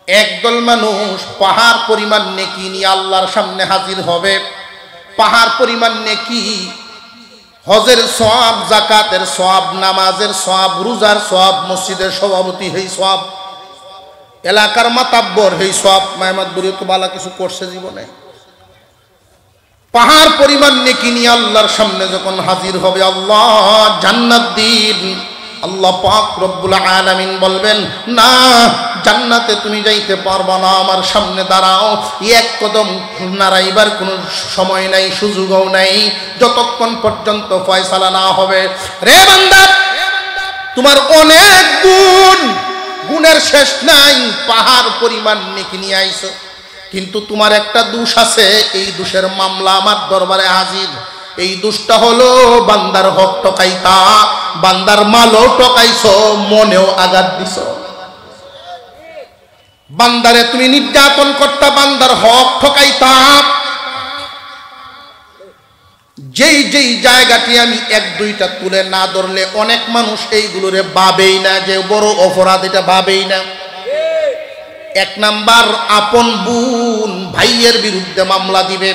একদল মানুষ পাহাড় পরিমাণ নেকি নিয়ে আল্লাহর সামনে হাজির হবে। পাহাড় পরিমাণ নেকি, হজের সওয়াব, যাকাতের সওয়াব, নামাজের সওয়াব, রোজার সওয়াব, মসজিদের সভাপতি হেই সওয়াব, এলাকার মাতাব্বর হেই সওয়াব। মাহমুদপুরে তো ভালো কিছু করছে জীবনে। পাহাড় পরিমাণ নেকি নিয়ে আল্লাহর সামনে যখন হাজির হবে, আল্লাহ জান্নাত দিন। আল্লাহ পাক রব্বুল আলামিন বলবেন, না, জান্নাতে তুমি যাইতে পারবা না, আমার সামনে দাঁড়াও। এক কদম নাড়াইবার কোনো সময় নাই, সুযোগও নাই, যতক্ষণ পর্যন্ত ফয়সালা না হবে। রে বান্দা, তোমার অনেক গুণ, গুণের শেষ নাই, পাহাড় পরিমাণ নেকি নিয়ে আইছো, কিন্তু তোমার একটা দোষ আছে। এই দোষের মামলা আমার দরবারে হাজির। এই দোষটা হলো বান্দার হক টকাইতা, বান্দার মালও টকাইছো, মনেও আঘাত দিছো। বান্দারে তুমি নির্যাতন করতা, বান্দার হক ঠকাইতা। যেই যেই জায়গাটি আমি এক দুইটা তুলে না ধরলে অনেক মানুষ এইগুলোরে ভাবেই না যে বড় অপরাধ, এটা ভাবেই না। এক নাম্বার, আপন বোন ভাইয়ের বিরুদ্ধে মামলা দিবে।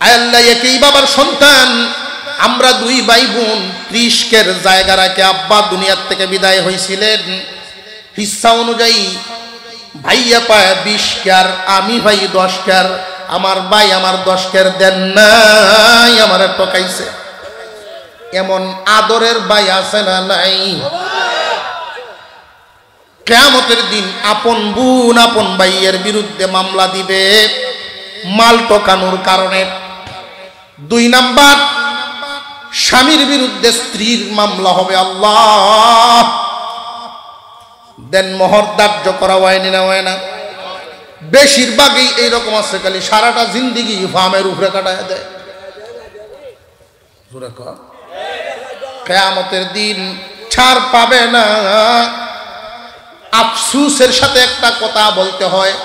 আল্লাহ একই বাবার সন্তান, আমরা দুই ভাই বোন, 30 কের জায়গা রাখে আব্বা দুনিয়ার থেকে বিদায় হয়েছিলেন। হিস্সা অনুযায়ী ভাইয়া পায় 20 কের, আমি ভাই 10 কের। আমার ভাই আমার 10 কের দেন নাই, আমার টকাইছে। এমন আদরের ভাই আছে না নাই? কিয়ামতের দিন আপন বোন আপন ভাইয়ের বিরুদ্ধে মামলা দিবে মাল টকানোর কারণে। 2 নাম্বার, স্বামীর বিরুদ্ধে স্ত্রীর মামলা হবে। আল্লাহ দেন মোহর ধার্য করা হয়নি না, হয় না? বেশিরভাগই এইরকম আছে, খালি সারাটা জিন্দিগি ফার্মের উপরে কাটায় দেয়। কিয়ামতের দিন ছাড় পাবে না। আফসোসের সাথে একটা কথা বলতে হয়,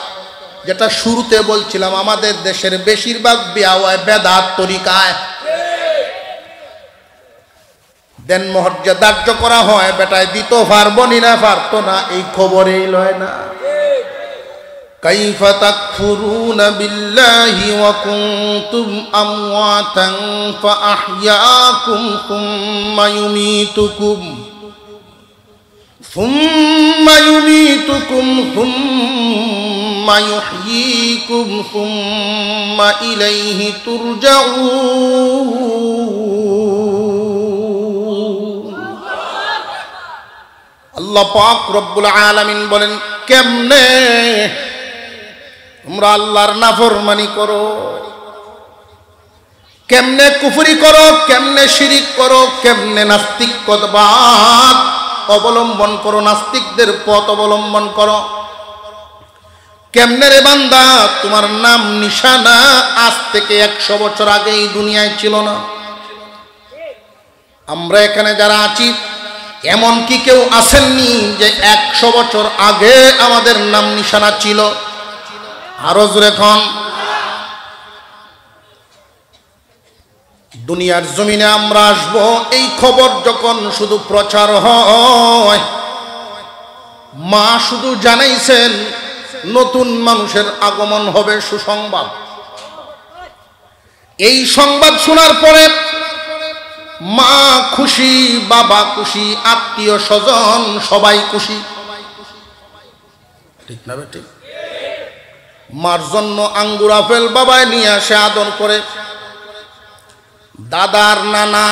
যেটা শুরুতে বলছিলাম, আমাদের দেশের বেশিরভাগ বিয়া হয় বেদাত তরিকায়। দেন মহর্যা ধার্য করা হয়, বেটায় দিত পারবো নি না, পারতো না, এই খবরেই লয় না। কাইফা তাকফুরুনা বিল্লাহি ওয়া কুনতুম আমওয়াতান ফাআহইয়াকুম সুম্মা ইউমীতুকুম সুম্মা ইউহয়ীকুম সুম্মা ইলাইহি তুরজাউন। আল্লাহ পাক রব্বুল আলামিন বলেন, কেমনে তোমরা আল্লাহর নাফরমানি করো, কেমনে কুফরি করো, কেমনে শিরিক করো, কেমনে নাস্তিকবাদ অবলম্বন করো, নাস্তিকদের পথ অবলম্বন করো। কেমনে রে বান্দা, তোমার নাম নিশানা আজ থেকে 100 বছর আগে এই দুনিয়ায় ছিল না। আমরা এখানে যারা আছি, এমন কি কেউ আসেননি যে 100 বছর আগে আমাদের নাম নিশানা ছিল? আরো জোরে খন। দুনিয়ার জমিনে আমরা আসবো, এই খবর যখন শুধু প্রচার হয়, মা শুধু জানাইছেন নতুন মানুষের আগমন হবে, সুসংবাদ। এই সংবাদ শোনার পরে মা খুশি, বাবা খুশি, আত্মীয় স্বজন সবাই খুশি, ঠিক না বেটি? মার জন্য আঙ্গুর আপেল বাবায় নিয়ে আসে, আদর করে। দাদার নানা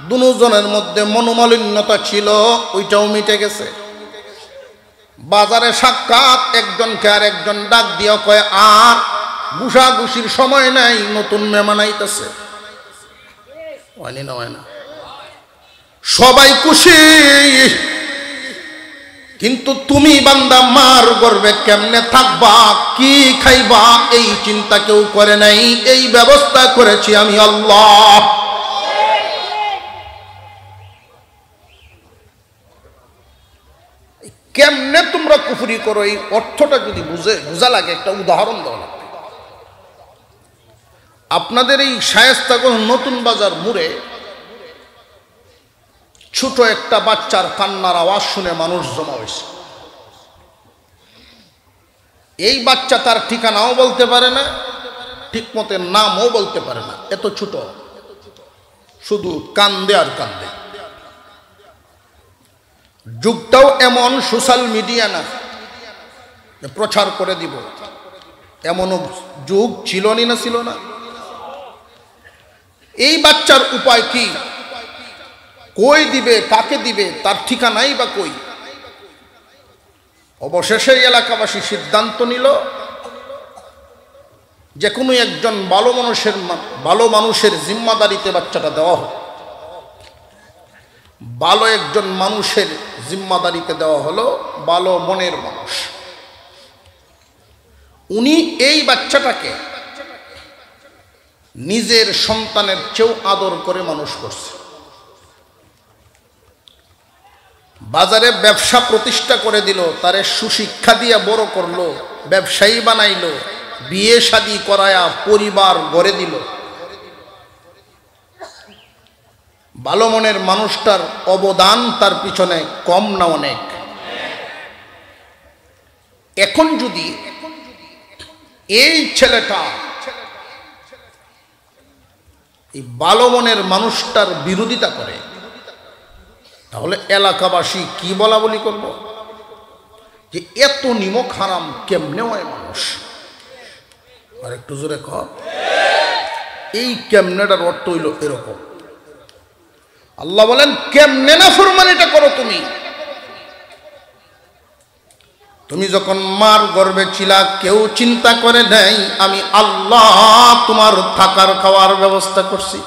দুজনের মধ্যে মনোমালিন্যতা ছিল, ওইটাও মিটে গেছে। বাজারে সাক্ষাৎ, একজনকে আর একজন ডাক দিয়া কয়, আর ঘুষাঘুষির সময় নাই, নতুন মেহমান আইতেছে। হয় না? সবাই খুশি, কিন্তু তুমি বান্দা মার গর্বে কেমনে থাকবা, কি খাইবা, এই চিন্তা কেউ করে নাই। এই ব্যবস্থা করেছি আমি আল্লাহ। কেমনে তোমরা কুফরি করো, এই অর্থটা যদি বুঝা লাগে, একটা উদাহরণ দেওয়া লাগবে। আপনাদের এই শায়েস্তাগঞ্জ নতুন বাজার মোড়ে ছোট একটা বাচ্চার কান্নার আওয়াজ শুনে মানুষ জমা হয়েছে। এই বাচ্চা তার ঠিকানাও বলতে পারে না, ঠিক মতো নামও বলতে পারে না, এত ছোট, শুধু কান্দে আর কান্দে। যুগটাও এমন সোশ্যাল মিডিয়া না প্রচার করে দিব, এমনও যুগ ছিল না ছিল না। এই বাচ্চার উপায় কি, কই দিবে, কাকে দিবে, তার ঠিকানাই বা কই। অবশেষে এলাকাবাসী সিদ্ধান্ত নিল যে কোনো একজন ভালো মানুষের জিম্মাদারিতে বাচ্চাটা দেওয়া হোক। ভালো একজন মানুষের জিম্মাদারিতে দেওয়া হলো, ভালো মনের মানুষ। উনি এই বাচ্চাটাকে নিজের সন্তানের চেয়েও আদর করে মানুষ করছে। বাজারে ব্যবসা প্রতিষ্ঠা করে দিল, তারে সুশিক্ষা দিয়ে বড় করলো, ব্যবসায়ী বানাইলো, বিয়ে শাদী করায়া পরিবার গড়ে দিল। ভালো মনের মানুষটার অবদান তার পিছনে কম না অনেক। এখন যদি এই ছেলেটা এই ভালো মনের মানুষটার বিরোধিতা করে, তাহলে এলাকাবাসী কি বলা বলি করবো যে এত নিমক হারাম কেমনে হয় মানুষ। আর একটু জোরে কর। এই কেমনেটার অর্থ হইল এরকম। আল্লাহ বলেন কেমনে না ফরমানিটা করো তুমি। তুমি যখন মার গর্ভে ছিলা কেউ চিন্তা করে নাই আমি আল্লাহ তোমার থাকার খাওয়ার ব্যবস্থা করছি।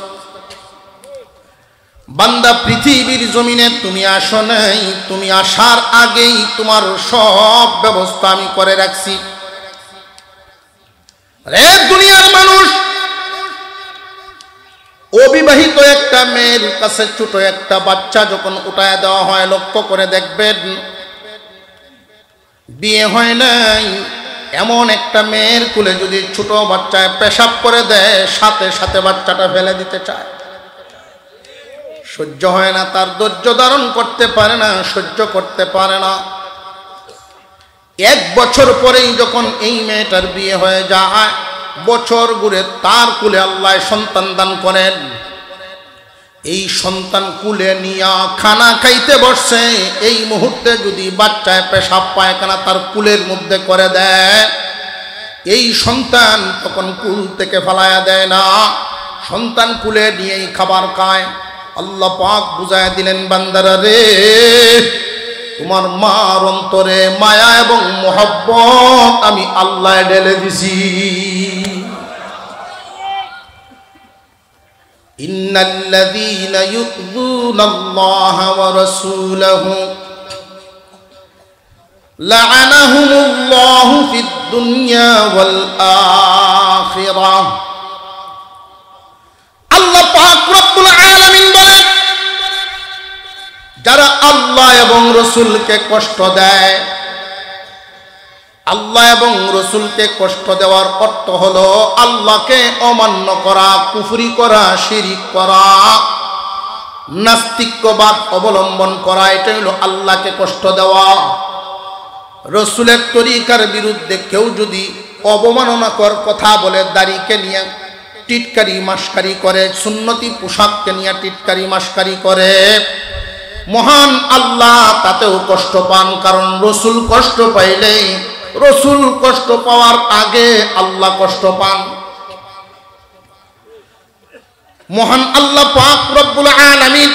বান্দা পৃথিবীর জমিনে তুমি আসো নাই, তুমি আসার আগেই তোমার সব ব্যবস্থা আমি করে রাখছি। রে দুনিয়ার মানুষ, অবিবাহিত একটা মেয়ের কাছে ছোট একটা বাচ্চা যখন উঠায় দেওয়া হয়, লক্ষ্য করে দেখবেন বিয়ে হয় নাই এমন একটা মেয়ের কোলে যদি ছোট বাচ্চায় পেশাব করে দেয়, সাথে সাথে বাচ্চাটা ফেলে দিতে চায়। সহ্য হয় না, তার ধৈর্য ধারণ করতে পারে না, সহ্য করতে পারে না। 1 বছর পরেই যখন এই মেয়েটার বিয়ে হয়ে যায়, বছর ঘুরে তার কুলে আল্লাহ সন্তান দান করেন। এই সন্তান কুলে নিয়া খানা খাইতে বসছে, এই মুহূর্তে যদি বাচ্চায় পেশাব পায়খানা তার কুলের মধ্যে করে দেয়, এই সন্তান তখন কুল থেকে ফালায়া দেয় না, সন্তান কুলে নিয়েই খাবার খায়। আল্লাহ পাক বুঝায় দিলেন বান্দারা রে, তোমার মার অন্তরে মায়া এবং মোহব্বত আমি আল্লাহ ঢেলে দিছি। ইন্নাল্লাযীনা ইউযুনাল্লাহা ওয়া রাসূলাহু লাআনাহুমুল্লাহু ফিদ দুনিয়া ওয়াল আখিরাহ। আল্লাহ পাক রব্বুল আলামিন বলেন, যারা আল্লাহ এবং রসুলকে কষ্ট দেয়, আল্লাহ এবং রসুলকে কষ্ট দেওয়ার অর্থ হলো আল্লাহকে অমান্য করা, কুফরি করা, শিরিক করা, নাস্তিক্যবাদ অবলম্বন করা, এটা হলো আল্লাহকে কষ্ট দেওয়া। রসুলের তরিকার বিরুদ্ধে কেউ যদি অবমাননাকর কথা বলে, দাড়িকে নিয়ে টিটকারি মাস্কারি করে, সুন্নতি পোশাককে নিয়ে টিটকারি মাস্কারি করে, মহান আল্লাহ তাতেও কষ্ট পান। কারণ রসুল কষ্ট পাইলে, রসুল কষ্ট পাওয়ার আগে আল্লাহ কষ্ট পান। মহান আল্লাহ পাক রব্বুল আলামিন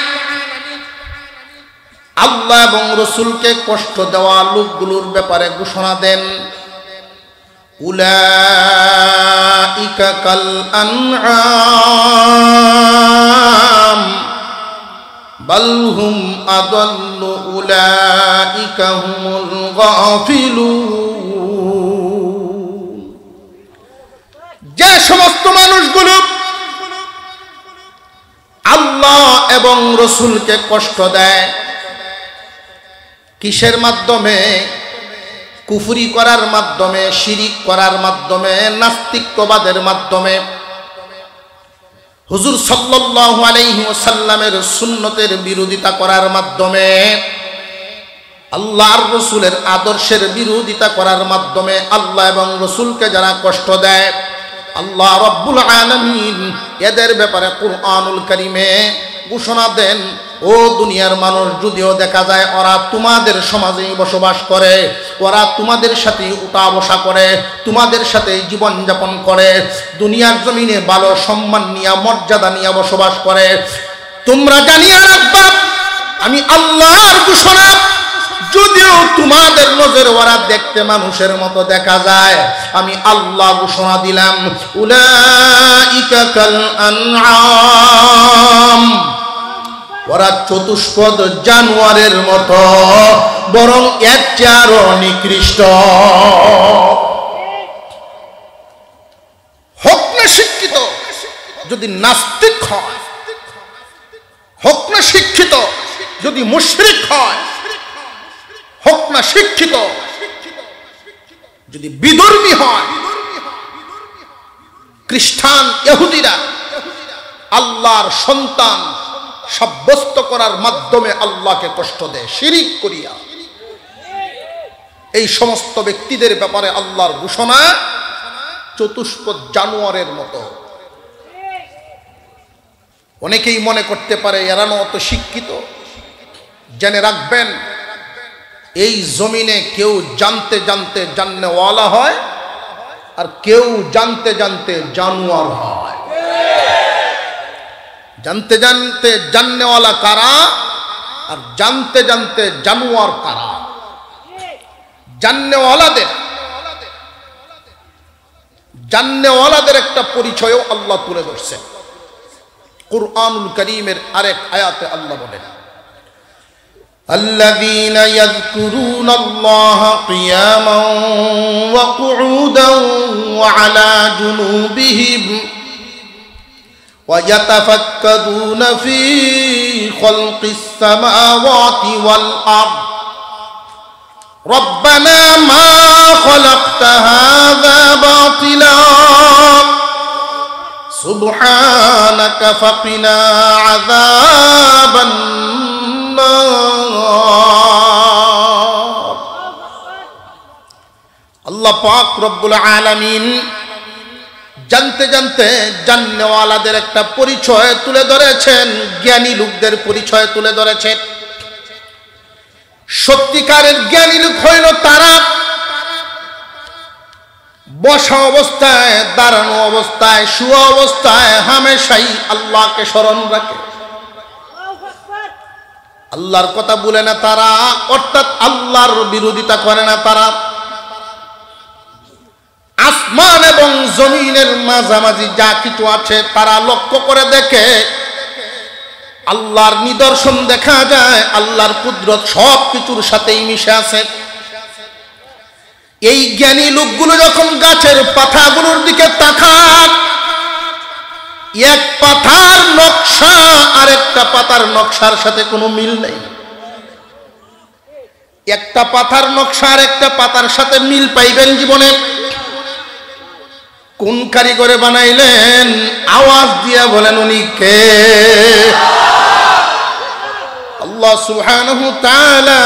আল্লাহ এবং রসুলকে কষ্ট দেওয়া লোকগুলোর ব্যাপারে ঘোষণা দেন, উলাইকা কাল আনআম বাল হুম আদাল্লু উলাইকা হুমুল গাফিলুন। যে সমস্ত মানুষগুলো আল্লাহ এবং রসুলকে কষ্ট দেয়, কিসের মাধ্যমে? কুফরি করার মাধ্যমে, শিরিক করার মাধ্যমে, নাস্তিক্যবাদের মাধ্যমে, হুজুর সাল্লাল্লাহু আলাইহি ওয়াসাল্লামের সুন্নতের বিরোধিতা করার মাধ্যমে, আল্লাহর রসুলের আদর্শের বিরোধিতা করার মাধ্যমে আল্লাহ এবং রসুলকে যারা কষ্ট দেয়, আল্লাহ রব্বুল আলামিন এদের ব্যাপারে কুরআনুল কারীমে ঘোষণা দেন, ও দুনিয়ার মানুষ, যদিও দেখা যায় ওরা তোমাদের সমাজেই বসবাস করে, ওরা তোমাদের সাথে উঠা বসা করে, তোমাদের সাথে জীবনযাপন করে, দুনিয়ার জমিনে ভালো সম্মান নিয়ে মর্যাদা নিয়ে বসবাস করে, তোমরা জানিয়ে রাখবা আমি আল্লাহর ঘোষণা, যদিও তোমাদের নজরে ওরা দেখতে মানুষের মতো দেখা যায়, আমি আল্লাহ ঘোষণা দিলাম, উলাইকা কাল আনআম, ওরা চতুষ্পদ জানোয়ারের মতো, বরং এর চেয়ে আরো নিকৃষ্ট। হোক না শিক্ষিত যদি নাস্তিক হয়, হোক না শিক্ষিত যদি মুশরিক হয়, হোক না শিক্ষিত যদি বিধর্মী হয়, খ্রিস্টান ইহুদিরা আল্লাহর সন্তান সাব্যস্ত করার মাধ্যমে আল্লাহকে কষ্ট দেয় শিরিক করিয়া, এই সমস্ত ব্যক্তিদের ব্যাপারে আল্লাহর ঘোষণা চতুষ্পদ জানোয়ারের মতো। অনেকেই মনে করতে পারে এরা অত শিক্ষিত, জেনে রাখবেন এই জমিনে কেউ জানতে জানতে জাননেওয়ালা হয়, আর কেউ জানতে জানতে জানোয়ার হয়। জানতে জানতে জাননেওয়ালা কারা, আর জানতে জানতে জানোয়ার কারা? জাননেওয়ালাদের একটা পরিচয়ও আল্লাহ তুলে ধরছেন কুরআনুল কারীমের আরেক আয়াতে। আল্লাহ বলেন, الذين يذكرون الله قياما وقعودا وعلى جنوبهم ويتفكرون في خلق السماوات والأرض ربنا ما خلقت هذا باطلا سبحانك فقنا عذاب আল্লাহ পাক রব্বুল আলামিন জানতে জানতে জাননেওয়ালাদের একটা পরিচয় তুলে ধরেছেন, জ্ঞানী লোকদের পরিচয় তুলে ধরেছেন। সত্যিকারের জ্ঞানী লোক হইল তারা বসা অবস্থায়, দাঁড়ানো অবস্থায়, শুয়া অবস্থায় হামেশাই আল্লাহকে স্মরণ রাখে, আল্লাহর কথা বলে না তারা, অর্থাৎ আল্লাহর বিরোধিতা করে না তারা। আসমান এবং জমিনের মাঝামাঝি যা কিছু আছে তারা লক্ষ্য করে দেখে, আল্লাহর নিদর্শন দেখা যায়, আল্লাহর কুদরত সব কিছুর সাথেই মিশে আছে। এই জ্ঞানী লোকগুলো যখন গাছের পাতাগুলোর দিকে তাকায়, এক পাতার নকশা আরেকটা পাতার নকশার সাথে কোনো মিল নেই, একটা পাতার নকশা আরেকটা পাতার সাথে মিল পাইবেন জীবনে কোন কারিগরে বানাইলেন? আওয়াজ দিয়া বলেন উনি কে? আল্লাহ সুবহানাহু তাআলা।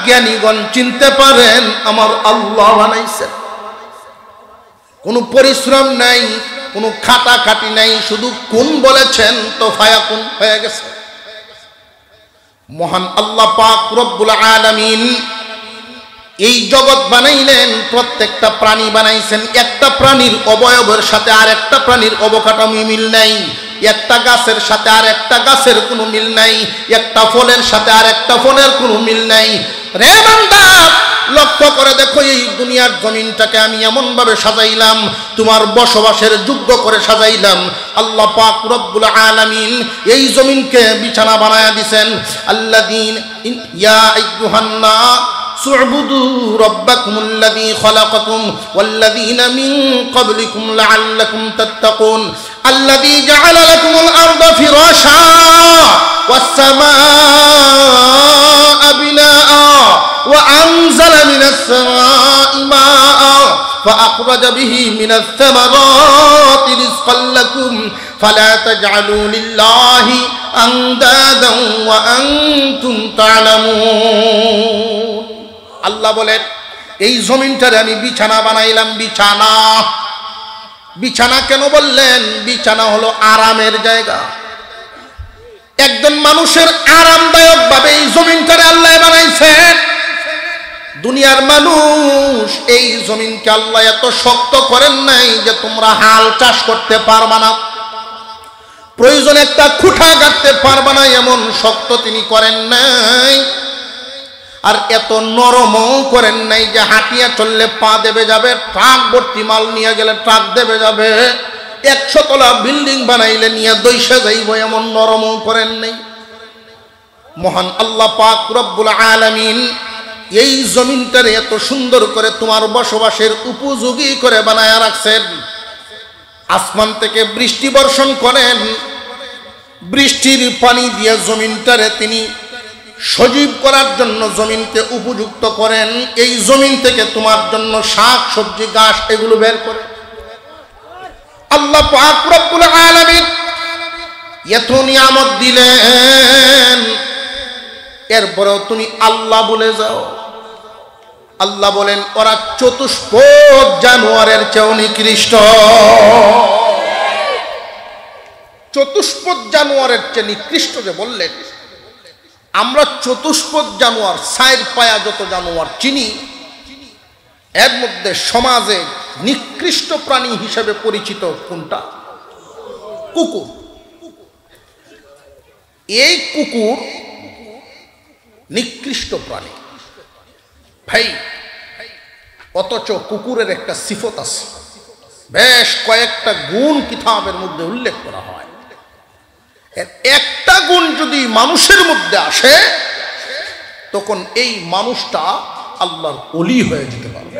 জ্ঞানীগণ চিনতে পারেন আমার আল্লাহ বানাইছেন, কোনো পরিশ্রম নাই, কোনো খাটাখাটি নাই, শুধু কোন বলেছেন তো ফায়াকুন হয়ে গেছে। মহান আল্লাহ পাক রব্বুল আলামিন এই জগৎ বানাইলেন, প্রত্যেকটা প্রাণী বানাইছেন, একটা প্রাণীর অবয়বের সাথে আর একটা প্রাণীর অবকাঠামো মিল নাই, একটা গাছের সাথে আর একটা গাছের কোনো মিল নাই, একটা ফলের সাথে আর একটা ফলের কোনো মিল নাই। রে বান্দা, লক্ষ্য করে দেখো, এই দুনিয়ার জমিনটাকে আমি এমন ভাবে সাজাইলাম, তোমার বসবাসের যোগ্য করে সাজাইলাম। আল্লাহ পাক রব্বুল আলামিন এই জমিনকে বিছানা বানায়া দিবেন। আল্লাযীন ইয়া আইয়ুহান নাস اعبدوا ربكم الذي خلقكم والذين من قبلكم لعلكم تتقون الذي جعل لكم الأرض فراشا والسماء بناء وأنزل من السماء ماء فأخرج به من الثمرات رزقا لكم فلا تجعلوا لله أندادا وأنتم تعلمون আল্লাহ বলেন এই জমিনটারে আমি বিছানা বানাইলাম। বিছানা, বিছানা কেন বললেন? বিছানা হলো আরামের জায়গা। একজন মানুষের আরামদায়ক ভাবে এই জমিনটারে আল্লাহ বানাইছেন। দুনিয়ার মানুষ এই জমিনকে আল্লাহ এত শক্ত করেন নাই যে তোমরা হাল চাষ করতে পারবা না, প্রয়োজন একটা খুঁটা গাড়তে পারবা না, এমন শক্ত তিনি করেন নাই। আর এত নরমও করেন নাই যে হাঁটিয়া চললে পা দেবে যাবে, ট্রাক ভর্তি মাল নিয়ে গেলে ট্রাক দেবে যাবে, 100 তলা বিল্ডিং বানাইলে নিয়ে দইসা যাইব, এমন নরমও করেন নাই। মহান আল্লাহ পাক রব্বুল আলামিন এই জমিনটারে এত সুন্দর করে তোমার বসবাসের উপযোগী করে বানায়া রাখছেন। আসমান থেকে বৃষ্টি বর্ষণ করেন, বৃষ্টির পানি দিয়ে জমিনটারে তিনি সজীব করার জন্য জমিনকে উপযুক্ত করেন। এই জমিন থেকে তোমার জন্য শাক সবজি গাছ এগুলো বের করে আল্লাহ পাক রব্বুল আলামিন এত নিয়ামত দিলেন, এরপরেও তুমি আল্লাহ বলে যাও। আল্লাহ বলেন ওরা চতুষ্পদ জানোয়ারের চেয়েও নিকৃষ্ট। চতুষ্পদ জানোয়ারের চেয়ে নিকৃষ্ট যে বললেন, আমরা চতুষ্পদ জানোয়ার 4 পায়া যত জানোয়ার চিনি, এর মধ্যে সমাজে নিকৃষ্ট প্রাণী হিসেবে পরিচিত কোনটা? কুকুর। এই কুকুর নিকৃষ্ট প্রাণী ভাই, অথচ কুকুরের একটা সিফত আছে, বেশ কয়েকটা গুণ কিতাবের মধ্যে উল্লেখ করা হয়। একটা গুণ যদি মানুষের মধ্যে আসে তখন এই মানুষটা আল্লাহর ওলি হয়ে যেতে পারবে।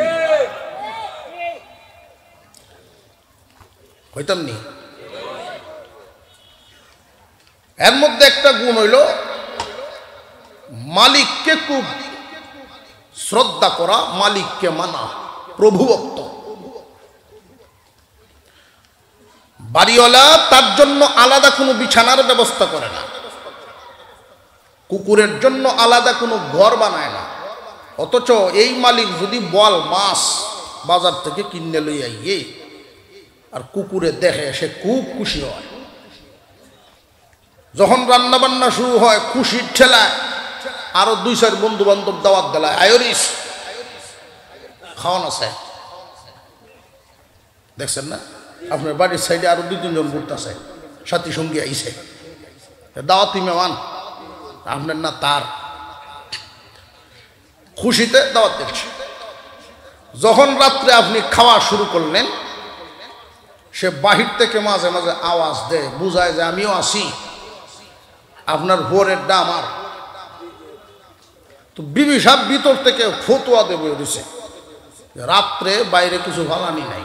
হইতাম নি? এর মধ্যে একটা গুণ হইল মালিককে খুব শ্রদ্ধা করা, মালিককে মানা, প্রভুভক্ত। বাড়িওয়ালা তার জন্য আলাদা কোনো বিছানার ব্যবস্থা করে না, কুকুরের জন্য আলাদা কোনো ঘর বানায় না। অথচ এই মালিক যদি বল মাছ বাজার থেকে কিনে লই আইয়ে আর কুকুরে দেখে, সে খুব খুশি হয়। যখন রান্না বান্না শুরু হয় খুশির ঠেলায় আরো 2-4 বন্ধু বান্ধব দাওয়াত দেলায়, আয়োরিস খাওয়ান আছে। দেখছেন না আপনার বাড়ির সাইডে আরো 2-3 জন ঘুরতেছে, সাথী সঙ্গী আইছে, দাওয়াতি মেহমান আপনার না তার, খুশিতে দাওয়াত দিচ্ছে। যখন রাত্রে আপনি খাওয়া শুরু করলেন, সে বাহির থেকে মাঝে মাঝে আওয়াজ দেয়, বুঝায় যে আমিও আসি, আপনার ভোরের ডা আমার। তো বিবি সাহেব ভিতর থেকে ফতুয়া দেবে দিছে, রাত্রে বাইরে কিছু ভালানি নাই।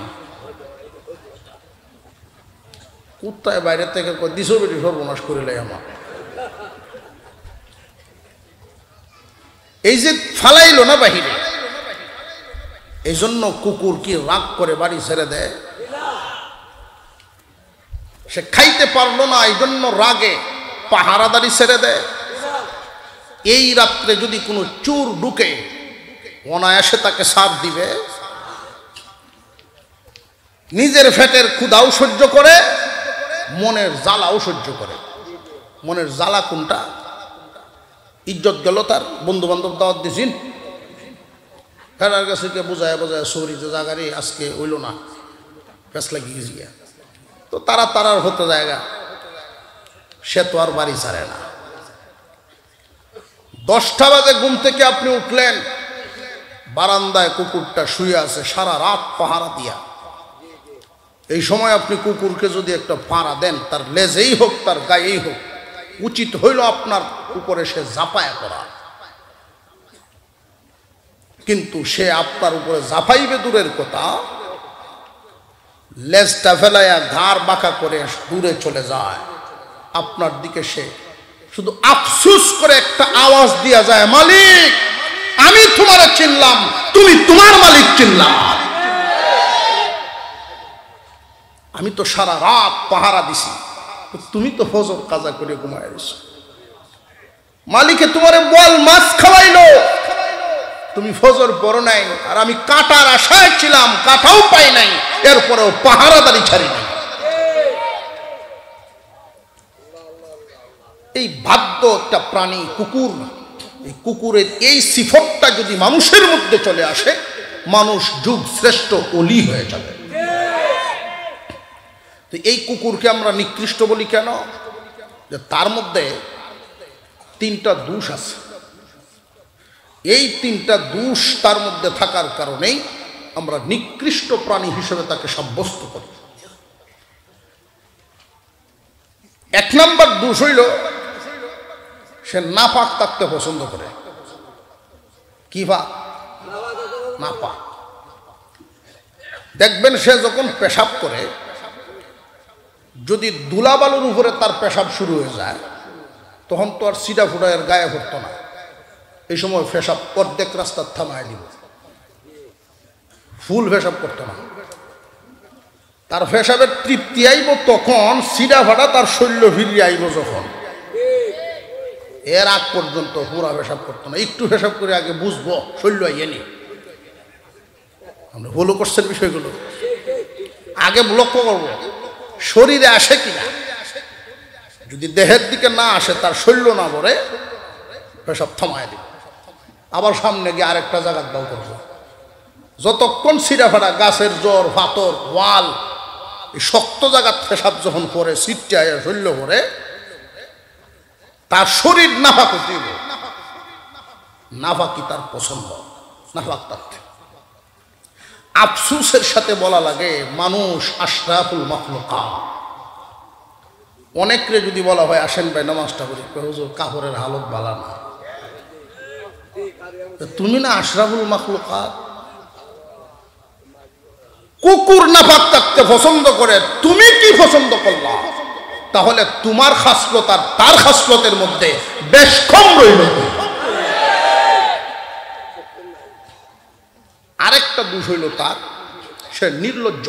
কুত্তায় বাইরে থেকে দিছো বেটি সর্বনাশ করিলে আমার। এই যে ফালাইলো না বাহিরে, এই জন্য কুকুর কি রাগ করে বাড়ি ছেড়ে দেয়? সে খাইতে পারলো না, এই জন্য রাগে পাহারাদারি ছেড়ে দেয়। এই রাত্রে যদি কোনো চোর ঢুকে অনায়াসে তাকে সাথ দিবে। নিজের পেটের ক্ষুধাও সহ্য করে, মনের জ্বালাও সহ্য করে। মনের জ্বালা কোনটা? ইজ্জত গেল তার, বন্ধু বান্ধব দাওয়াত দিয়েছেন, ফেরার কাছে বোঝায় বোঝায় সৌরিতে জাগারে আজকে হইল না, ফেস লাগিয়ে গেছি। তো তারার হতে জায়গা, সে তো আর বাড়ি ছাড়ে না। 10টা বাজে ঘুম থেকে আপনি উঠলেন, বারান্দায় কুকুরটা শুয়ে আছে সারা রাত পাহারা দিয়া। এই সময় আপনি কুকুরকে যদি একটা পাড়া দেন, তার লেজেই হোক তার গায়েই হোক, উচিত হইল আপনার উপরে সে ঝাঁপায়া করা। কিন্তু সে আপনার উপরে ঝাঁপাইবে দূরের কথা, লেজটা ফেলাইয়া ঘাড় বাঁকা করে দূরে চলে যায়। আপনার দিকে সে শুধু আফসুস করে একটা আওয়াজ দিয়া যায়, মালিক আমি তোমারে চিনলাম, তুমি তোমার মালিক চিনলাম। আমি তো সারা রাত পাহারা দিছি, তুমি তো ফজর কাজা করে ঘুমায় রইছো। মালিকে তোমারে বল মাছ খাওয়াইলো, তুমি ফজর পড়ো নাই, আর আমি কাটার আশায় ছিলাম, কাটাও পাই নাই, এরপরেও পাহারাদারি ছাড়ি নাই। এই বাধ্য একটা প্রাণী কুকুর, এই কুকুরের এই সিফতটা যদি মানুষের মধ্যে চলে আসে, মানুষ যুগ শ্রেষ্ঠ ওলি হয়ে যাবে। তো এই কুকুরকে আমরা নিকৃষ্ট বলি কেন? যে তার মধ্যে 3টা দোষ আছে। এই 3টা দোষ তার মধ্যে থাকার কারণেই আমরা নিকৃষ্ট প্রাণী হিসেবে তাকে সাব্যস্ত করি। 1 নম্বর দোষ হইল সে নাপাক থাকতে পছন্দ করে। কি পাক? নাপাক। দেখবেন সে যখন পেশাব করে, যদি ধুলাবালুর উপরে তার পেশাব শুরু হয়ে যায়, তখন তো আর সিডা ফুটায়ের গায়ে পড়তো না। এই সময় পেশাব অর্ধেক রাস্তার থামায় দিব, ফুল পেশাব করতো না। তার পেশাবের তৃপ্তি আইব তখন, সিডা ফাটা তার শৈল্য ফিরিয়ে আইব যখন। এর আগ পর্যন্ত পুরা পেশাব করতো না। একটু পেশাব করে আগে বুঝবো শৈল্য আইয়েনি। আমরা ভুলও করছেন বিষয়গুলো, আগে লক্ষ্য করবো শরীরে আসে কিনা। যদি দেহের দিকে না আসে, তার শৈল্য না ভরে, পেশাব থামায় দিব। আবার সামনে গিয়ে আরেকটা জায়গার দাও করবো। যতক্ষণ সিরা ফাটা, গাছের জোর, পাথর, ওয়াল, এই শক্ত জায়গার পেশাব যখন করে, সিটটা শৈল্য ভরে, তার শরীর নাফাক হতে হবে। নাফাকি তার পছন্দ, নাফাক থাকতে। আফসুসের সাথে বলা লাগে, মানুষ আশরাফুল মাখলুকাত। অনেকরে যদি বলা হয় আসেন ভাই নামাজটা করি, হুজুর কাপড়ের হালত ভালো না। তুমি না আশরাফুল মাখলুকাত? কুকুর নাপাক থাকতে পছন্দ করে, তুমি কি পছন্দ করলা? তাহলে তোমার খাসলত আর তার খাসলতের মধ্যে বেশ কম রইল। আরেকটা দোষ হইল তার, সে নির্লজ্জ,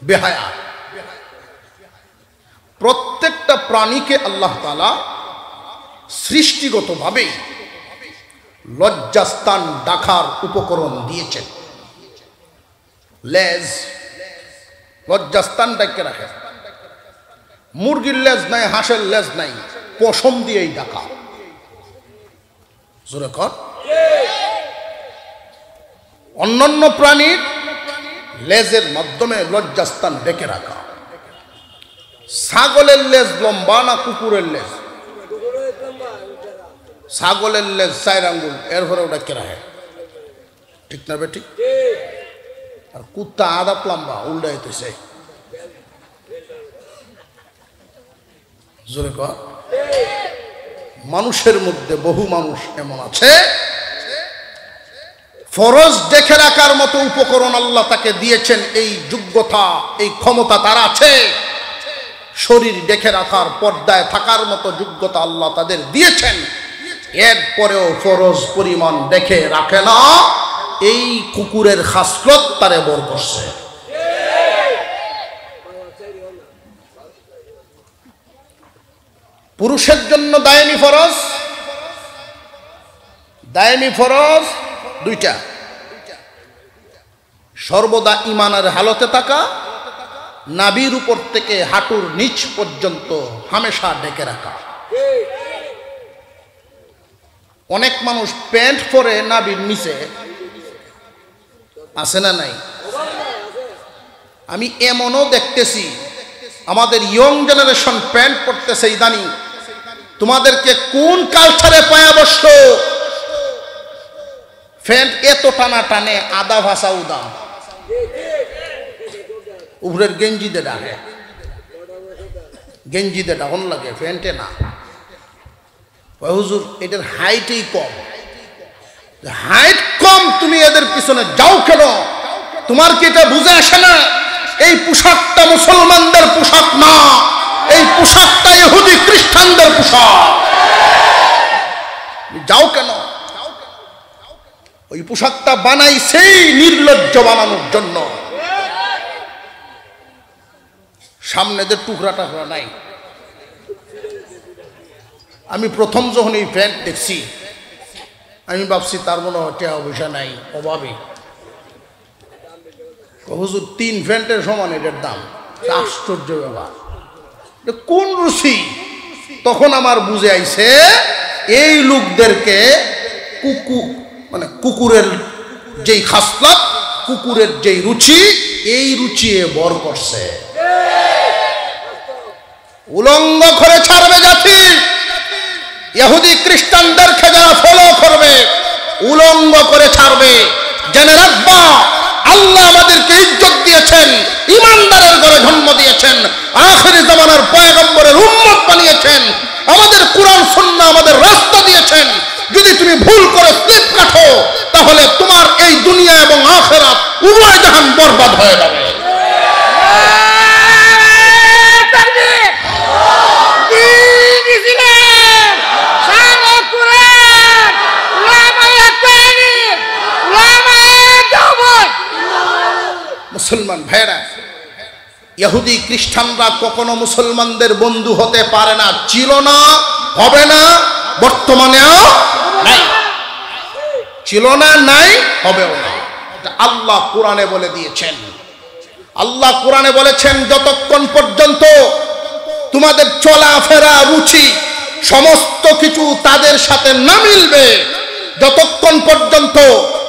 বেহায়া। প্রত্যেকটা প্রাণীকে আল্লাহ তাআলা সৃষ্টিগতভাবেই লজ্জাস্থান রাখার উপকরণ দিয়েছেন। লেজ, লজ্জাস্থান ডাকে রাখে। মুরগির লেজ নাই, হাঁসের লেজ নাই, পশম দিয়েই ডাকা। জোরে কর। অন্যান্য প্রাণীর লেজের মাধ্যমে লজ্জাস্থান ডেকে রাখা। ছাগলের লেজ লম্বা না কুকুরের লেজ? ছাগলের লেজ 4 আঙ্গুল, এরপরে ওটা কে রাখে, ঠিক না বেঠিক? আর কুত্তা আদাত লম্বা, উল্টাইতেছে। জোরে কর। মানুষের মধ্যে বহু মানুষ এমন আছে, ফরজ দেখে রাখার মতো উপকরণ আল্লাহ তাকে দিয়েছেন, এই যোগ্যতা, এই ক্ষমতা তার আছে। শরীর দেখে রাখার, পর্দায় থাকার মতো যোগ্যতা আল্লাহ তাদের দিয়েছেন, এরপরেও ফরজ পরিমাণ দেখে রাখে না। এই কুকুরের খাসলত তারে বর করছে। পুরুষের জন্য দায়মি ফরজ, দায়মি ফরজ 2টা। সর্বদা ঈমানের হালতে থাকা, নাভির উপর থেকে হাঁটুর নিচ পর্যন্ত হামেশা ঢেকে রাখা। অনেক মানুষ প্যান্ট পরে নাভির নিচে, আছে না নাই? আমি এমনও দেখতেছি আমাদের ইয়ং জেনারেশন প্যান্ট পরতেছে ইদানি। তোমাদেরকে কোন কালচারে পায়া বসলো? প্যান্ট এত টানা টানে, আদা ভাষা উদা, উপরের গেঞ্জি দে ডাকে, গেঞ্জি দে ডাকন লাগে, প্যান্টে না। হুজুর এটার হাইটই কম। হাইট কম, তুমি এদের পিছনে যাও কেন? তোমার কি এটা বুঝে আসে না? এই পোশাকটা মুসলমানদের পোশাক না, এই পোশাকটা ইহুদি খ্রিস্টানদের পোশাক। যাও কেন? ওই পোশাকটা বানাইছেই নির্লজ্জ বানানোর জন্য। সামনেদের টুকরা টাকরা নাই। আমি প্রথম যখন এই প্যান্ট দেখছি, আমি ভাবছি তার মনে হয় টাকা পয়সা নাই, অভাবে। হুজুর 3 ফ্যান্টের সমান এটার দাম। আশ্চর্য ব্যাপার, কোন রুচি? তখন আমার বুঝে আইছে এই লোকদেরকে মানে কুকুরের যেই খাসলত, কুকুরের যেই রুচি, এই রুচি বর করছে। উলঙ্গ করে ছাড়বে জাতি, ইহুদি খ্রিস্টানদেরকে যারা ফলো করবে উলঙ্গ করে ছাড়বে। জেনে রাখবা, আল্লাহ আমাদেরকে ইজ্জত দিয়েছেন, ইমানদারের ঘরে জন্ম দিয়েছেন, আখিরি জামানার পয়গম্বরের উম্মত বানিয়েছেন, আমাদের কুরআন সুন্নাহ আমাদের রাস্তা দিয়েছেন। যদি তুমি ভুল করে স্লিপ কাটো, তাহলে তোমার এই দুনিয়া এবং আখিরাত উভয় জাহান বরবাদ হয়ে যাবে। মুসলমান ভাইরা, ইহুদি খ্রিস্টানরা কখনো মুসলমানদের বন্ধু হতে পারে না, ছিল না, হবে না, বর্তমানেও নাই। ছিল না, নাই, হবেও না। আল্লাহ কোরআনে বলে দিয়েছেন। আল্লাহ কোরআনে বলেছেন, যতক্ষণ পর্যন্ত তোমাদের চলাফেরা, রুচি সমস্ত কিছু তাদের সাথে না মিলবে, যতক্ষণ পর্যন্ত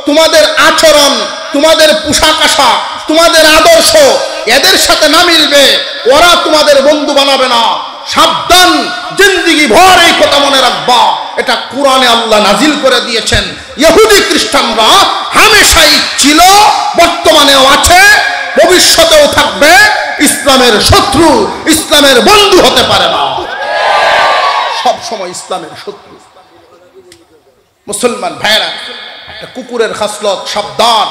তোমাদের আচরণ, তোমাদের পোশাক আশাক, তোমাদের আদর্শ এদের সাথে না মিলবে, ওরা তোমাদের বন্ধু বানাবে না। সাবধান, জিন্দেগি ভর এই কথা মনে রাখবা। এটা কোরআনে আল্লাহ নাজিল করে দিয়েছেন। ইহুদি খ্রিস্টানরা হামেশাই ছিল, বর্তমানেও আছে, ভবিষ্যতেও থাকবে। ইসলামের শত্রু, ইসলামের বন্ধু হতে পারে না, সব সময় ইসলামের শত্রু। মুসলমান ভাইরা, একটা কুকুরের খাসলত, সাবধান।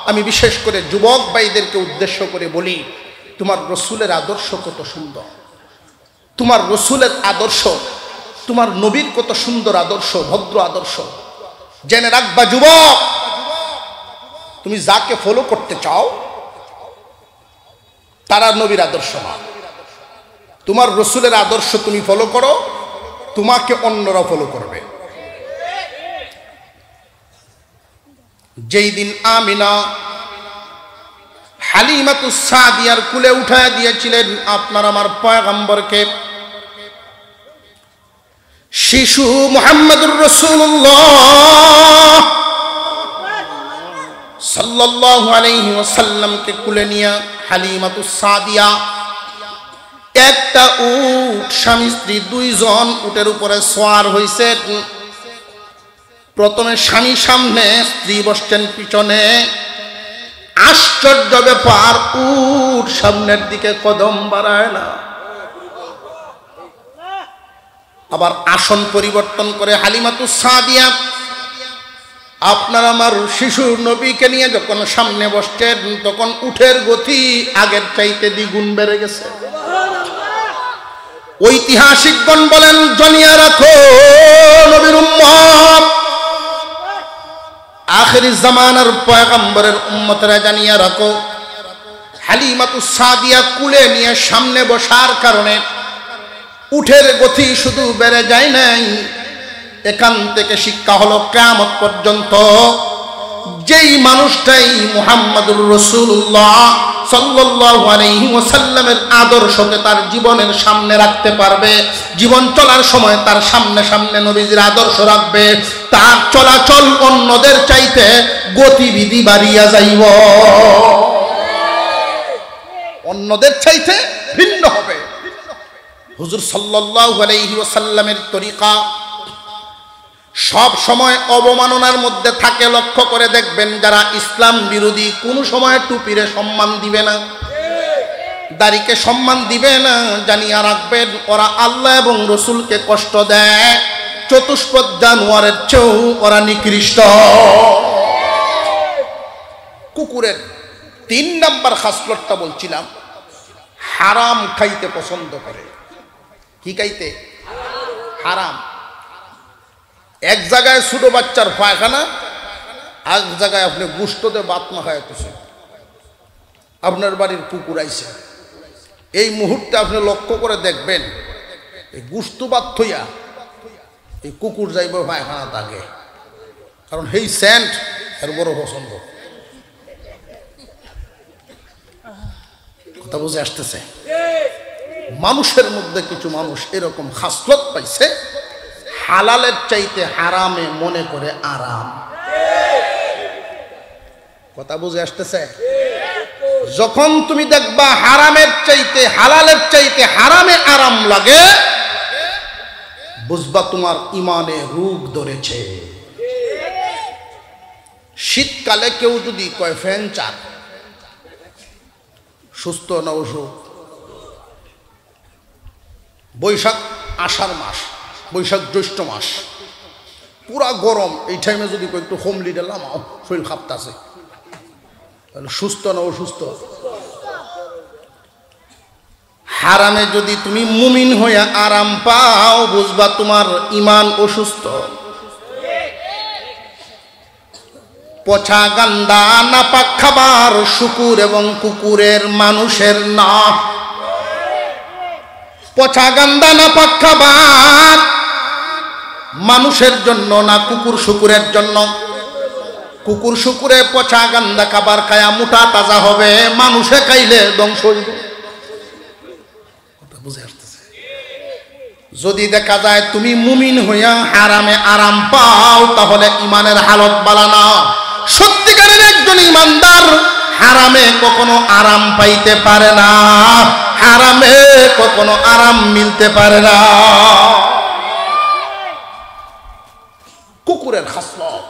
আমি বিশেষ করে যুবক ভাইদেরকে উদ্দেশ্য করে বলি, তোমার রসুলের আদর্শ কত সুন্দর, তোমার রসুলের আদর্শ, তোমার নবীর কত সুন্দর আদর্শ, ভদ্র আদর্শ। জেনে রাখবা যুবক, তুমি যাকে ফলো করতে চাও তারা নবীর আদর্শ না। তোমার রসুলের আদর্শ তুমি ফলো করো, তোমাকে অন্যরা ফলো করবে। যেই দিন আমিনা হালিমাতুস সাদিয়ার কুলে উঠায় দিয়েছিলেন আপনার আমার পয়গম্বরকে, শিশু মুহাম্মদুর রাসূলুল্লাহ সাল্লাল্লাহু আলাইহি ওয়াসাল্লামকে কুলে নিয়ে হালিমাতুস সাদিয়া একটা উট, স্বামী স্ত্রী দুইজন উটের উপরে সওয়ার হইছে। প্রথমে স্বামী সামনে, স্ত্রী বসছেন পিছনে। আশ্চর্য ব্যাপার, উট সামনের দিকে কদম বাড়ায় না। আবার আসন পরিবর্তন করে হালিমাতুস সাদিয়া আপনার আমার শিশু নবীকে নিয়ে যখন সামনে বসছেন, তখন উটের গতি আগের চাইতে দ্বিগুণ বেড়ে গেছে। ঐতিহাসিকগণ বলেন, জানিয়ে রাখো নবীর উম্মত, আখিরি জামানার পয়গম্বরের উম্মতরা জানিয়ে রাখো, হালিমাতুস সাদিয়া কুলে নিয়ে সামনে বসার কারণে উটের গতি শুধু বেড়ে যায় নাই, এখান থেকে শিক্ষা হলো কিয়ামত পর্যন্ত যেই মানুষটাই মুহাম্মদুর রাসূলুল্লাহ সাল্লাল্লাহু আলাইহি ওয়াসাল্লামের আদর্শকে তার জীবনের সামনে রাখতে পারবে, জীবন চলার সময় তার সামনে সামনে নবীজির আদর্শ রাখবে, তার চলাচল অন্যদের চাইতে গতিবিধি বাড়িয়া যাইব, অন্যদের চাইতে ভিন্ন হবে। হুজুর সাল্লাল্লাহু আলাইহি ওয়াসাল্লামের তরিকা সব সময় অবমাননার মধ্যে থাকে। লক্ষ্য করে দেখবেন, যারা ইসলাম বিরোধী কোনো সময় টুপিরে সম্মান দিবে না, দাড়িকে সম্মান দিবে না, জানিয়া রাখবেন ওরা আল্লাহ এবং রসুলকে কষ্ট দেয়, চতুষ্পদ জানোয়ারের চেয়েও ওরা নিকৃষ্ট। কুকুরের 3 নাম্বার খাসলতটা বলছিলাম, হারাম খাইতে পছন্দ করে। কি খাইতে? হারাম। এক জায়গায় ছোট বাচ্চার পায়খানা, এক জায়গায় আপনি গুস্ততে বাত না খাইতেছেন, আপনার বাড়ির কুকুর আইছে, এই মুহূর্তে আপনি লক্ষ্য করে দেখবেন, এই গুস্ত বাত থইয়া এই কুকুর যাইব পায়খানা তাকে, কারণ এই সেন্ট এর বড় পছন্দ। কথা বুঝে আসতেছে? মানুষের মধ্যে কিছু মানুষ এরকম খাসলত পাইছে, হালালের চাইতে হারামে মনে করে আরাম। কথা বুঝে আসতেছে? যখন তুমি দেখবা হারামের চাইতে হালালের চাইতে হারামে আরাম লাগে, বুঝবা তোমার ইমানে রোগ ধরেছে। শীতকালে কেউ যদি কয় ফ্যান চান, সুস্থ না অসুখ? বৈশাখ আষাঢ় মাস, বৈশাখ জ্যৈষ্ঠ মাস পুরা গরম, এই টাইমে যদি একটু হোমলি দিলাম শরীর কাঁপতাছে, তাহলে সুস্থ না অসুস্থ? হারামে যদি তুমি মুমিন হইয়া আরাম পাও, বুঝবা তোমার ইমান অসুস্থ। পচা গান্দা নাপাক খাবার শুকুর এবং কুকুরের, মানুষের না। পচা গান্দা নাপাক খাবার মানুষের জন্য না, কুকুর শুকুরের জন্য। কুকুর শুকুরে পচা গান্দা খাবার খায়া মোটা তাজা হবে, মানুষে খাইলে ধ্বংস হইবে। বুঝে আসতেছে? যদি দেখা যায় তুমি মুমিন হইয়া হারামে আরাম পাও, তাহলে ইমানের হালত বালানা। সত্যিকারের একজন ইমানদার হারামে কখনো আরাম পাইতে পারে না, হারামে কখনো আরাম মিলতে পারে না। কুকুরের খাসলত,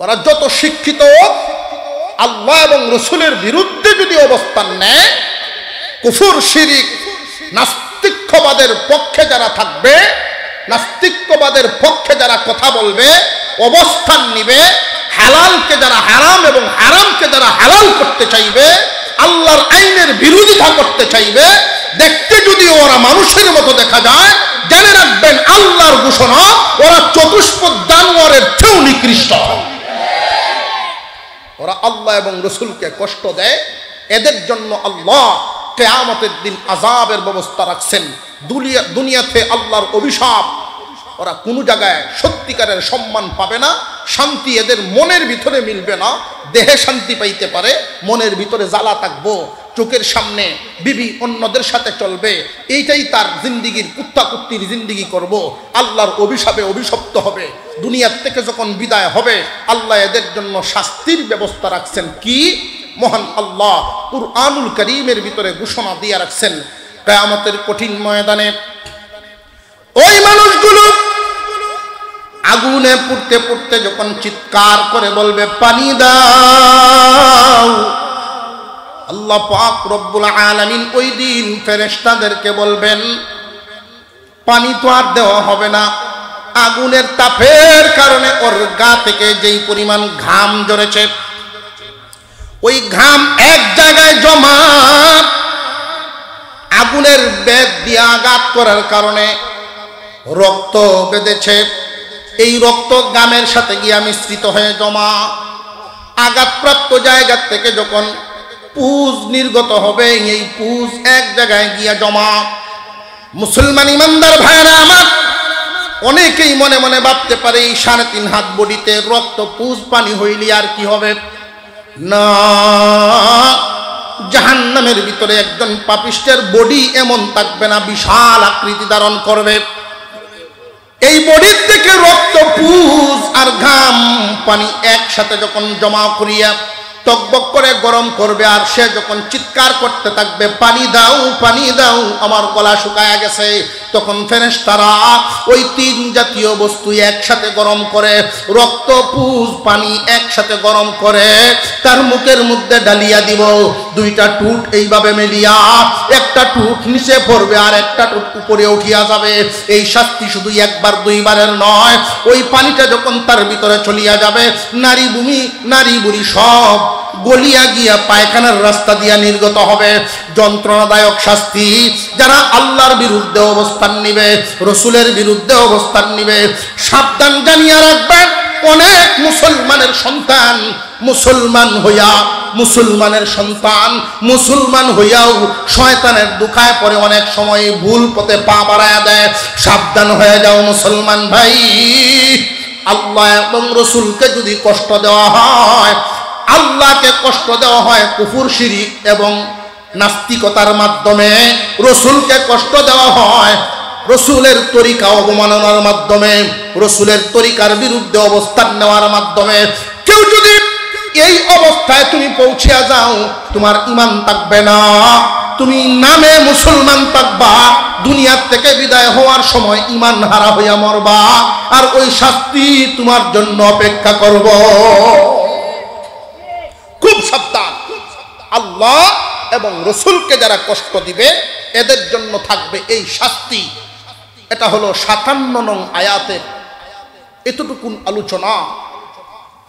ওরা যত শিক্ষিত, আল্লাহ এবং রসুলের বিরুদ্ধে যদি অবস্থান নেয়, কুফর শিরিক নাস্তিক্যবাদের পক্ষে যারা থাকবে, নাস্তিক্যবাদের পক্ষে যারা কথা বলবে, অবস্থান নিবে, হালালকে যারা হারাম এবং হারামকে যারা হালাল করতে চাইবে, আল্লাহর আইনের বিরোধিতা করতে চাইবে, দেখতে যদিও ওরা মানুষের মতো দেখা যায়, জেনে রাখবেন আল্লাহর ঘোষণা, ওরা চতুষ্পদ জানোয়ারের চেয়েও নিকৃষ্ট। ওরা আল্লাহ এবং রসুলকে কষ্ট দেয়, এদের জন্য আল্লাহ কিয়ামতের দিন আযাবের ব্যবস্থা রাখছেন। দুনিয়াতে আল্লাহর অভিশাপ, ওরা কোনো জায়গায় সত্যিকারের সম্মান পাবে না, শান্তি এদের মনের ভিতরে মিলবে না। দেহে শান্তি পাইতে পারে, মনের ভিতরে জ্বালা থাকবো, চোখের সামনে বিবি অন্যদের সাথে চলবে, এইটাই তার জিন্দিগির কুত্তাকুত্তির জিন্দিগি করব। আল্লাহর অভিশাপে অভিশপ্ত হবে। দুনিয়ার থেকে যখন বিদায় হবে, আল্লাহ এদের জন্য শাস্তির ব্যবস্থা রাখছেন। কি? মহান আল্লাহ কুরআনুল কারীমের ভিতরে ঘোষণা দিয়ে রাখছেন, কিয়ামতের কঠিন ময়দানে ওই মানুষগুলো আগুনে পুড়তে পুড়তে যখন চিৎকার করে বলবে পানি দাও, আল্লাহ পাক রব্বুল আলামিন ওই দিন ফেরেশতাদেরকে বলবেন পানি তো আর দেওয়া হবে না। আগুনের তাপের কারণে ওর গা থেকে যেই পরিমাণ ঘাম ঝরেছে, ওই ঘাম এক জায়গায় জমা, আগুনের বেগ দিয়ে আঘাত করার কারণে রক্ত বেঁধেছে। এই রক্ত ঘামের সাথে গিয়া মিশ্রিত হয়ে জমা, আঘাতপ্রাপ্ত জায়গা থেকে যখন পুজ নির্গত হবে, এই পুজ এক জায়গায় গিয়া জমা। মুসলমান ইমানদার ভাইরা আমার, অনেকেই মনে মনে ভাবতে পারে এই 3.5 হাত বডিতে রক্ত পুজ পানি হইলে আর কি হবে? না, জাহান্নামের ভিতরে একজন পাপিষ্টের বডি এমন থাকবে না, বিশাল আকৃতি ধারণ করবে। এই বডির থেকে রক্ত, পুজ আর ঘাম পানি একসাথে যখন জমা করিয়া টকবক করে গরম করবে, আর সে যখন চিৎকার করতে থাকবে পানি দাও পানি দাও, আমার গলা শুকায়া গেছে, তখন ফেরেশতারা ওই 3 জাতীয় বস্তু একসাথে গরম করে, রক্ত, পুজ, পানি একসাথে গরম করে তার মুখের মধ্যে ডালিয়া দিব। 2টা টুট এইভাবে মেলিয়া, একটা টুট নিচে পড়বে আর একটা টুট উপরে উঠিয়া যাবে। এই শাস্তি শুধু একবার 2বারের নয়। ওই পানিটা যখন তার ভিতরে চলিয়া যাবে, নারী ভূমি নারী বুড়ি সব গলিয়া গিয়া পায়খানার রাস্তা দিয়া নির্গত হবে। যন্ত্রণাদায়ক শাস্তি। যারা আল্লাহর বিরুদ্ধে অবস্থান নিবে, রসুলের বিরুদ্ধে অবস্থান নিবে, সাবধান জানিয়ে রাখবেন, অনেক মুসলমানের সন্তান মুসলমান হইয়া, মুসলমানের সন্তান মুসলমান হইয়াও শয়তানের দুখায় পড়ে অনেক সময় ভুল পথে পা বাড়ায়া দেয়। সাবধান হয়ে যাও মুসলমান ভাই। আল্লাহ এবং রসুলকে যদি কষ্ট দেওয়া হয়, আল্লাহকে কষ্ট দেওয়া হয় কুফর শিরিক এবং নাস্তিকতার মাধ্যমে, রসুলকে কষ্ট দেওয়া হয় রসুলের তরিকা অবমাননার মাধ্যমে, রসুলের তরিকার বিরুদ্ধে অবস্থান নেওয়ার মাধ্যমে। কেউ যদি এই অবস্থায় তুমি পৌঁছে যাও, তোমার ঈমান থাকবে না, তুমি নামে মুসলমান থাকবা, দুনিয়ার থেকে বিদায় হওয়ার সময় ঈমান হারা হইয়া মরবা, আর ওই শাস্তি তোমার জন্য অপেক্ষা করব। খুব সাবধান। আল্লাহ এবং রসুলকে যারা কষ্ট দিবে এদের জন্য থাকবে এই শাস্তি। এটা হলো 57 নং আয়াতের এতটুকুন আলোচনা।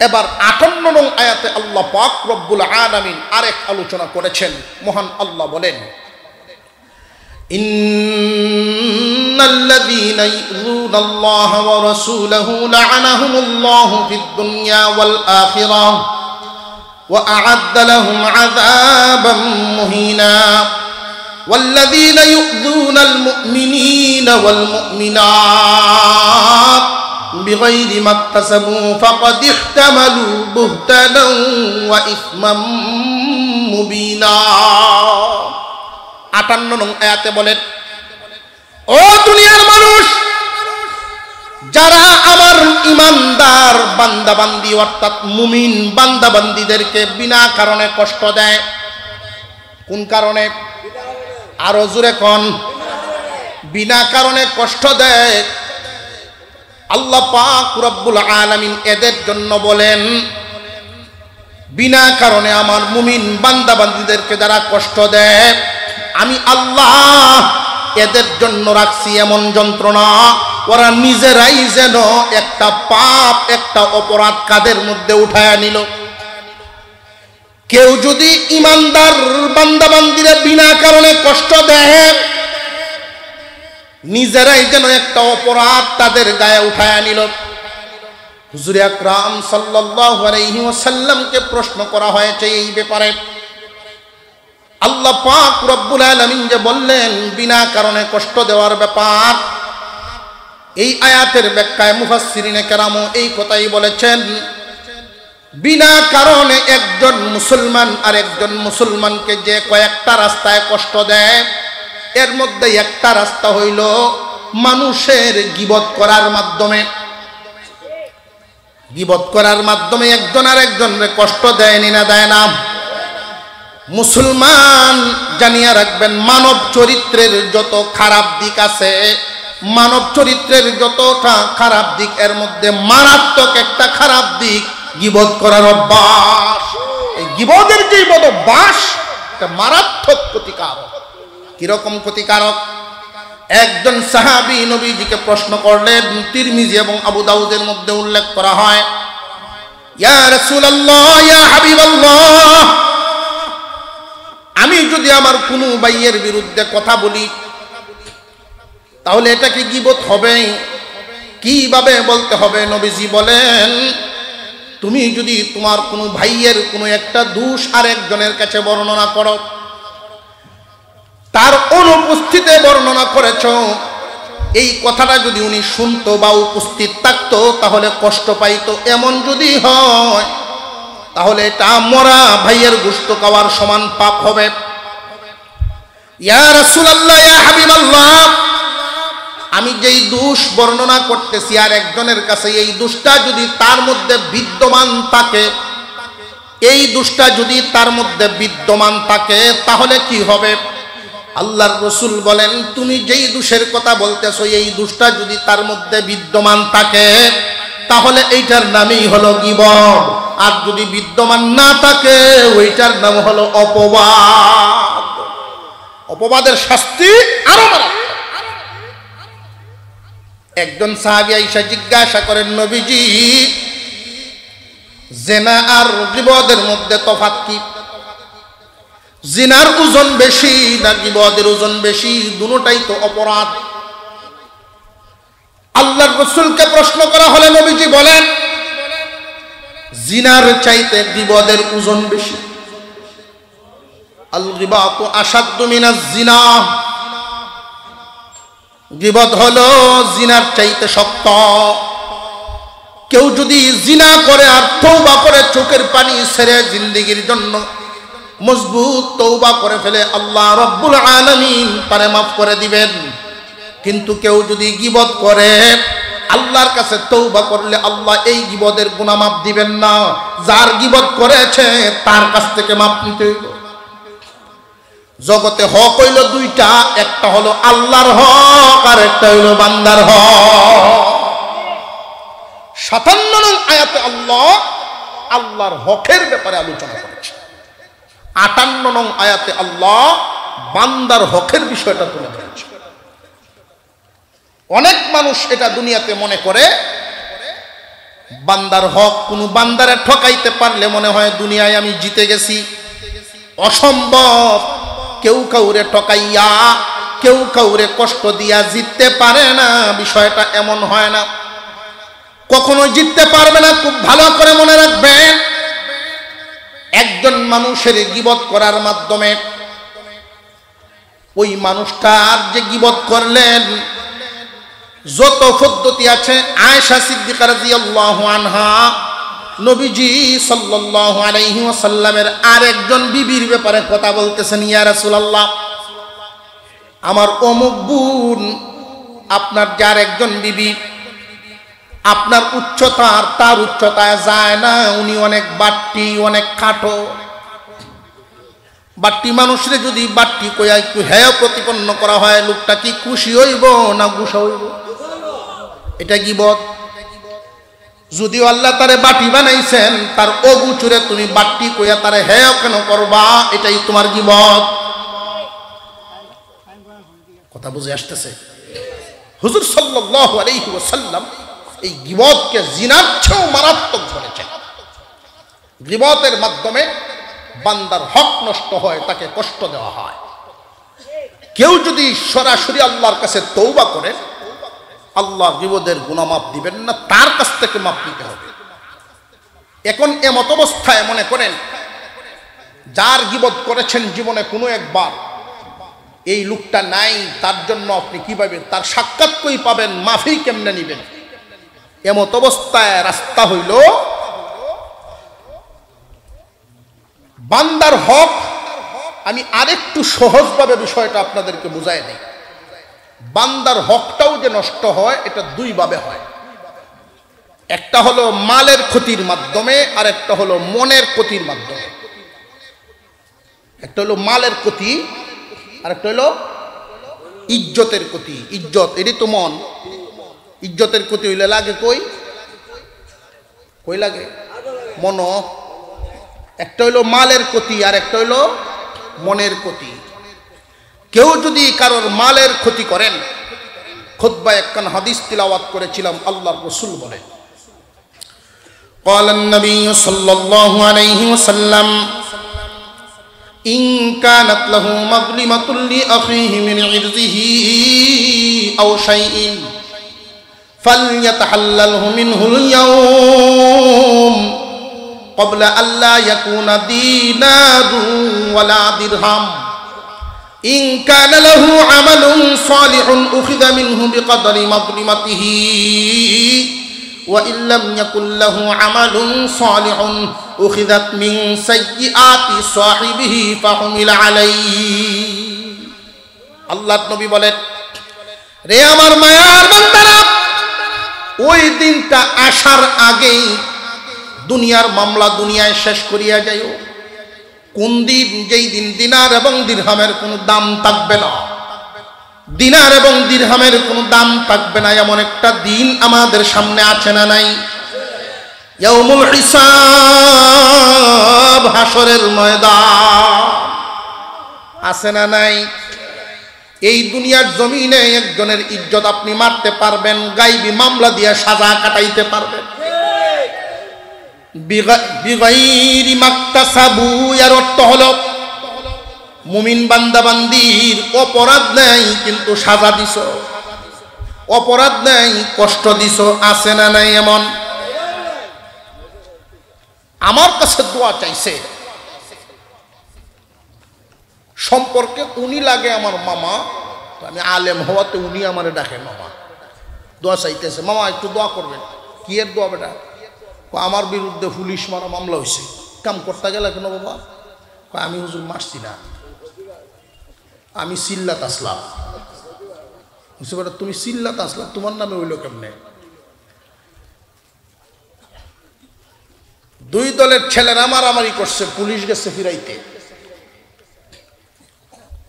এবার 58 নং আয়াতে আল্লাহ পাক রব্বুল আলামিন আরেক আলোচনা করেছেন। মহান আল্লাহ বলেন, ইন্নাল্লাযীনা ইউযুনাল্লাহা ওয়া রাসূলাহু লা'আনাহুমুল্লাহু ফিদ দুনিয়া ওয়াল আখিরাহ ওয়া আ'আদ্দা লাহুম আযাবাম মুহিনা ওয়াল্লাযীনা ইউযুনাল মুমিনিনা ওয়াল মুমিনাত বিগাইরি মাকতাসাবু ফাকাদ ইহতামালু বুহতানান ওয়া ইসমান মুবিনা। 58 নং আয়াতে বলেন, ও দুনিয়ার মানুষ, যারা আমার ইমানদার বান্দাবান্দি অর্থাৎ মুমিন বান্দাবান্দিদেরকে বিনা কারণে কষ্ট দেয়। কোন কারণে? আরো জোরে কোন? বিনা কারণে কষ্ট দেয়। আল্লাহ পাক রব্বুল আলামিন এদের জন্য বলেন, বিনা কারণে আমার মুমিন বান্দাবান্দিদেরকে যারা কষ্ট দেয়, আমি আল্লাহ এদের জন্য রাখছি এমন যন্ত্রণা, ওরা নিজেরাই যেন একটা পাপ, একটা অপরাধ কাদের মধ্যে উঠায়া নিল। কেউ যদি ইমানদার বান্দাবান্দিরা বিনা কারণে কষ্ট দেয়, নিজেরাই যেন একটা অপরাধ তাদের গায়ে উঠায়া নিল। হুজুর আকরাম সাল্লাল্লাহু আলাইহি ওয়াসাল্লামকে প্রশ্ন করা হয়েছে এই ব্যাপারে। আল্লাহ পাক রব্বুল আলামিন যে বললেন বিনা কারণে কষ্ট দেওয়ার ব্যাপার, এই আয়াতের ব্যাখ্যায় মুফাসসিরিনে কেরাম এই কথাই বলেছেন, বিনা কারণে একজন মুসলমান আর একজন মুসলমানকে যে কয়েকটা রাস্তায় কষ্ট দেয়, এর মধ্যে একটা রাস্তা হইল মানুষের গীবত করার মাধ্যমে। গীবত করার মাধ্যমে একজন আর একজনকে কষ্ট দেয়নি না দেয় না? মুসলমান জানিয়ে রাখবেন, মানব চরিত্রের যত খারাপ দিক আছে, মানব চরিত্রের যতটা খারাপ দিক, এর মধ্যে মারাত্মক একটা খারাপ দিক গীবত করার অভ্যাস। এই গীবতের যে অভ্যাস এটা মারাত্মক ক্ষতিকারক। কিরকম ক্ষতিকারক? একজন সাহাবী নবীজিকে প্রশ্ন করলেন, তিরমিজি এবং আবু দাউদের মধ্যে উল্লেখ করা হয়, ইয়া রাসূলুল্লাহ, ইয়া হাবিবাল্লাহ, আমি যদি আমার কোনো ভাইয়ের বিরুদ্ধে কথা বলি তাহলে এটা কি গীবত হবে? কিভাবে বলতে হবে? নবীজি বলেন, তুমি যদি তোমার কোনো ভাইয়ের কোনো একটা দোষ আরেকজনের কাছে বর্ণনা করো, তার অনুপস্থিতিতে বর্ণনা করেছ, এই কথাটা যদি উনি শুনতো বা উপস্থিত থাকতো তাহলে কষ্ট পাইতো, এমন যদি হয় তাহলে এটা মরা ভাইয়ের গোশত খাওয়ার সমান পাপ হবে। ইয়া রাসূলুল্লাহ, ইয়া হাবিবাল্লাহ, আমি যেই দোষ বর্ণনা করতেছি আর একজনের কাছে এই দোষটা যদি তার মধ্যে বিদ্যমান থাকে, এই দোষটা যদি তার মধ্যে বিদ্যমান থাকে তাহলে কি হবে? আল্লাহর রাসূল বলেন, তুমি যেই দোষের কথা বলতেছো এই দোষটা যদি তার মধ্যে বিদ্যমান থাকে তাহলে এইটার নামই হলো গীবত, আর যদি বিদ্যমান না থাকে ওইটার নাম হলো অপবাদ। অপবাদের শাস্তি আরো মারাত্মক। একজন সাহাবী আয়েশা জিজ্ঞাসা করেন, নবীজি, জিনা আর গীবতের মধ্যে তফাৎ কি? জিনার ওজন বেশি না গীবতের ওজন বেশি? দুটোটাই তো অপরাধ। আল্লাহর রাসূলকে প্রশ্ন করা হলে নবীজি বলেন, জিনার চাইতে গীবতের ওজন বেশি। আল গীবাতু আশাদ্দু মিনাজ জিনা, গীবত হলো জিনার চাইতে শক্ত। কেউ যদি জিনা করে আর তওবা করে চোখের পানি ছেড়ে জিন্দেগীর জন্য মজবুত তওবা করে ফেলে, আল্লাহ রব্বুল আলামিন তারে মাফ করে দিবেন। কিন্তু কেউ যদি গীবত করে, আল্লাহর কাছে তওবা করলে আল্লাহ এই গীবতের গুনাহ মাফ দিবেন না। যার গীবত করেছে তার কাছ থেকে মাফ নিতে হইব। জগতে হক হইল দুইটা, একটা হলো আল্লাহর হক আর একটা হইল বান্দার হক। 57 নং আয়াতে আল্লাহ আল্লাহর হকের ব্যাপারে আলোচনা করেছে। 58 নং আয়াতে আল্লাহ বান্দার হকের বিষয়টা তুলে ধরেছে। অনেক মানুষ এটা দুনিয়াতে মনে করে বান্দার হক, কোন বান্দারে ঠকাইতে পারলে মনে হয় দুনিয়ায় আমি জিতে গেছি। অসম্ভব। কেউ কাউরে ঠকাইয়া, কেউ কাউরে কষ্ট দিয়া জিততে পারে না। বিষয়টা এমন হয় না, কখনো জিততে পারবে না। খুব ভালো করে মনে রাখবেন, একজন মানুষের গীবত করার মাধ্যমে ওই মানুষটার যে গীবত করলেন যত পদ্ধতি আছে, আয়েশা সিদ্দিকা রাদিয়াল্লাহু আনহা নবীজি সাল্লাল্লাহু আলাইহি ওয়াসাল্লামের আরেকজন বিবির ব্যাপারে কথা বলতেছেন, ইয়া রাসূলুল্লাহ, আমার অমুক বোন, আপনার যার একজন বিবি, আপনার উচ্চতা আর তার উচ্চতায় যায় না, উনি অনেক বাট্টি, অনেক খাটো। বাট্টি মানুষরে যদি বাট্টি কইয়া একটু হেয় প্রতিপন্ন করা হয়, লোকটা কি খুশি হইব না গুসা হইব? এটা গীবত। যদিও আল্লাহ তারে বাটি বানাইছেন, তার অগুচুরে তুমি বাট্টি কইয়া তারে হেয় কেন করবা? এটাই তোমার গীবত। কথা বুঝে আসতেছে? হুজুর সাল্লাল্লাহু আলাইহি ওয়াসাল্লাম এই গীবতকে জিনার চেয়েও মারাত্মক ধরেছেন। গীবতের মাধ্যমে বান্দার হক নষ্ট হয়, তাকে কষ্ট দেওয়া হয়। কেউ যদি সরাসরি আল্লাহর কাছে তওবা করে, আল্লাহ গীবতের গুনাহ মাফ দিবেন না, তার কাছ থেকে মাফ নিতে হবে। এখন এমত অবস্থায় মনে করেন যার গীবত করেছেন জীবনে কোনো একবার, এই লোকটা নাই, তার জন্য আপনি কিভাবে তার সাক্ষাৎ কই পাবেন, মাফি কেমনে নিবেন? এমত অবস্থায় রাস্তা হইল বান্দার হক। আমি আরেকটু সহজভাবে বিষয়টা আপনাদেরকে বুঝাই দিই। বান্দার হকটাও যে নষ্ট হয়, এটা দুই ভাবে হয়। একটা হলো মালের ক্ষতির মাধ্যমে, আর একটা হলো মনের ক্ষতির মাধ্যমে। একটা হলো মালের ক্ষতি, আর একটা হলো ইজ্জতের ক্ষতি। ইজ্জত এটি তো মন। ইজ্জতের ক্ষতি হইলে লাগে কই কই লাগে? মন। একটা হইলো মালের ক্ষতি, আর একটা হইলো মনের ক্ষতি। কেউ যদি কারোর মালের ক্ষতি করেন, খুতবায় একখান হাদিস তিলাওয়াত করেছিলাম, আল্লাহর রাসূল বলেন, قال النبي صلى الله عليه وسلم إن كانت له مظلمة لأخيه من عرضه أو شيء فليتحلله منه اليوم قبل أن لا يكون دينار ولا درهم إن كان له عمل صالح أخذ منه بقدر مظلمته وإن لم يكن له عمل صالح أخذت من سيئات صاحبه فحمل عليه আল্লাহর নবী বলেন, রে আমার মায়ার বান্দারা, ওই দিনটা আসার আগেই দুনিয়ার মামলা দুনিয়ায় শেষ করিয়া যাইও। কোন দিন? যেই দিন দিনার এবং দিরহামের কোনো দাম থাকবে না। দিনার এবং দিরহামের কোনো দাম থাকবে না, এমন একটা দিন আমাদের সামনে আছে না নাই? ইয়াউমুল হিসাব, হাসরের ময়দান আছে না নাই? এই দুনিয়ার জমিনে একজনের ইজ্জত আপনি মারতে পারবেন, গায়বী মামলা দিয়ে সাজা কাটাইতে পারবেন। বিগাইরি মাকতাসাবু, এর অর্থ হলো মুমিন বান্দা বান্দির অপরাধ নাই কিন্তু সাজা দিছ, অপরাধ নাই কষ্ট দিছ, আছে না নাই? এমন আমার কাছে দোয়া চাইছে, সম্পর্কে উনি লাগে আমার মামা, আমি আলেম হওয়াতে উনি আমারে ডাকে মামা। দোয়া চাইতেছে, মামা একটু দোয়া করবেন। কি এর দোয়া বেটা? আমার বিরুদ্ধে পুলিশ মারা মামলা হয়েছে, কাম করতে গেলে কেন বাবা? আমি হুজুর মারছি না, আমি সিল্লাত আসলাম। বুঝতে পারো? তুমি সিল্লাত আসলাম, তোমার নামে হইল কেমনে? দুই দলের ছেলেরা মারামারি করছে, পুলিশ গেছে ফিরাইতে।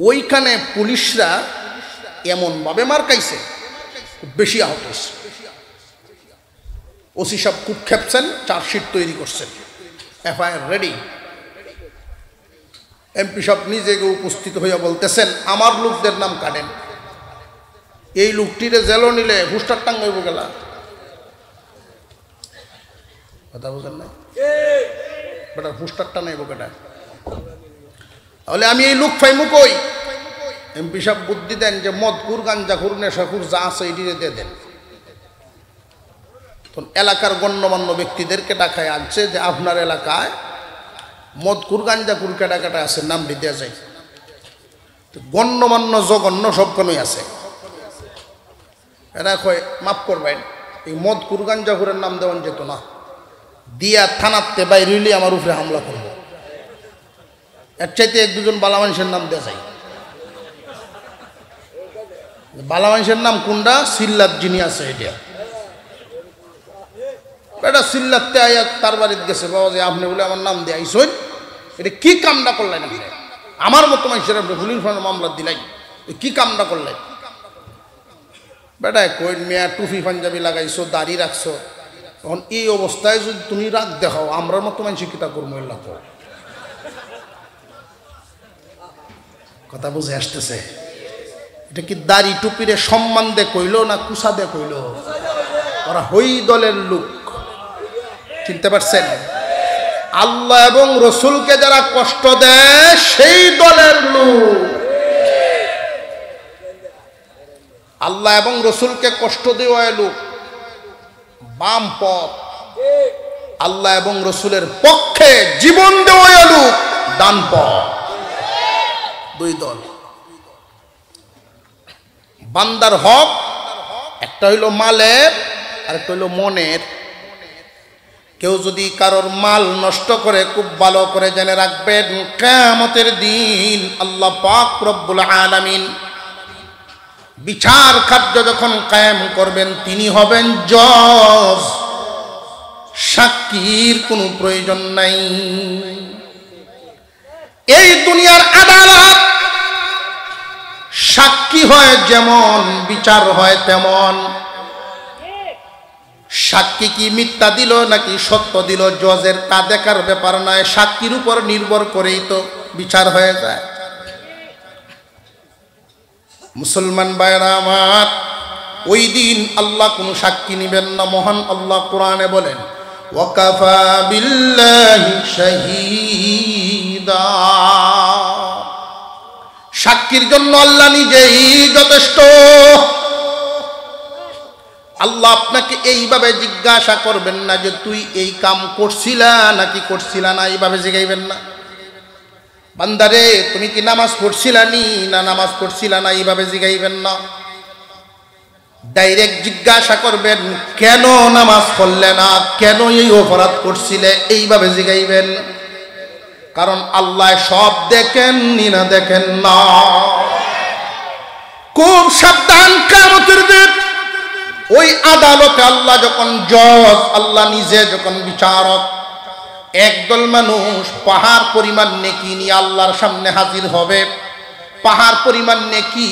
ওইখানে পুলিশরা এমন ভাবে মার খাইছে, খুব বেশি আহত হয়েছে। ওসি সাহেব খুব খেপছেন, চার্জশিট তৈরি করছেন, এফআইআর রেডি। এমপি সাহেব নিজে উপস্থিত হইয়া বলতেছেন, আমার লোকদের নাম কাটেন, এই লোকটিরে জেল নিলে হুস্টার টাঙ্গাইব গেলা। কথা বুঝেন না বেটা? হুস্টার টানাইব কেটা? তাহলে আমি এই লোক ফাইমু কই? এমপি সাহেব বুদ্ধি দেন যে মদকুর, গাঞ্জাখুর, নেশাখুর যা আছে এটিরে দিয়ে দেন। তখন এলাকার গণ্যমান্য ব্যক্তিদেরকে ডাকায় আনছে যে আপনার এলাকায় মদকুর, গাঞ্জাখুর কেটা কেটা আছে, নাম দেওয়া যায়। গণ্যমান্য জঘন্য সবখানেই আছে। এরা কয় মাফ করবেন, এই মদকুর, গাঞ্জাখুরের নাম দেওয়ান যেত না, দিয়া থানাতে বাইরে হইলে আমার উপরে হামলা করব। এর চাইতে এক দুজন বালা মানুষের নাম দেওয়া যায়। বালা মানুষের নাম কোনটা? সিল্লাত যিনি আছে এটা। এটা সিল্লাতে আয়া তার বাড়িতে গেছে, বাবা যে আপনি বলে আমার নাম দিয়ে আইসই, এটা কি কামটা করলেন আপনি? আমার মতো মানুষের আপনি পুলিশ মামলা দিলাই, কি কামটা করলেন? বেটা কই মেয়া টুপি পাঞ্জাবি লাগাইছো, দাড়ি রাখছো, তখন এই অবস্থায় যদি তুমি রাগ দেখাও, আমরার মতো মানুষ কিতা করবো? কথা বুঝে আসতেছে? এটা কি দাড়ি টুপিরে সম্মান দে কইল না কুসা দে কইল? ওরা হই দলের লোক, চিনতে পারছেন? আল্লাহ এবং রসুলকে যারা কষ্ট দেয় সেই দলের লোক। আল্লাহ এবং রসুলকে কষ্ট দেওয়া লোক বাম পথ, আল্লাহ এবং রসুলের পক্ষে জীবন দেওয়া লোক ডান পথ। দুই দল। বান্দার হক একটা হইল মালের, আর একটা হইল মনের। কেউ যদি কারোর মাল নষ্ট করে, খুব ভালো করে জেনে রাখবেন, কিয়ামতের দিন আল্লাহ পাক রব্বুল আলামিন বিচার কার্য যখন কায়েম করবেন, তিনি হবেন জজ, সাক্ষীর কোনো প্রয়োজন নাই। এই দুনিয়ার আদালত সাক্ষী হয় যেমন, বিচার হয় তেমন। সাক্ষী কি মিথ্যা দিল নাকি সত্য দিল, জজের তা দেখার ব্যাপার নয়, সাক্ষীর উপর নির্ভর করেই তো বিচার হয়ে যায়। মুসলমান ভাইরা আমার, ওই দিন আল্লাহ কোনো সাক্ষী নিবেন না। মহান আল্লাহ কোরআনে বলেন, ওয়াকাফা বিল্লাহি শাহীদা। সাক্ষীর জন্য আল্লাহ নিজেই যথেষ্ট। আল্লাহ আপনাকে এইভাবে জিজ্ঞাসা করবেন না যে তুই এই কাম করছিলা নাকি করছিলা না, এইভাবে জিগাইবেন না। বান্দারে তুমি কি নামাজ পড়ছিলা নি না নামাজ পড়ছিলা না, এইভাবে জিগাইবেন না। ডাইরেক্ট জিজ্ঞাসা করবেন, কেন নামাজ পড়লে না, কেন এই অপরাধ করছিলে, এইভাবে জিগাইবেন। কারণ আল্লাহ সব দেখেন নি না দেখেন না। খুব সাবধান, কিয়ামতের দিন ওই আদালতে আল্লাহ যখন জজ, আল্লাহ নিজে যখন বিচারক, একদল মানুষ পাহাড় পরিমাণ নেকি নিয়ে আল্লাহর সামনে হাজির হবে। পাহাড় পরিমাণ নেকি,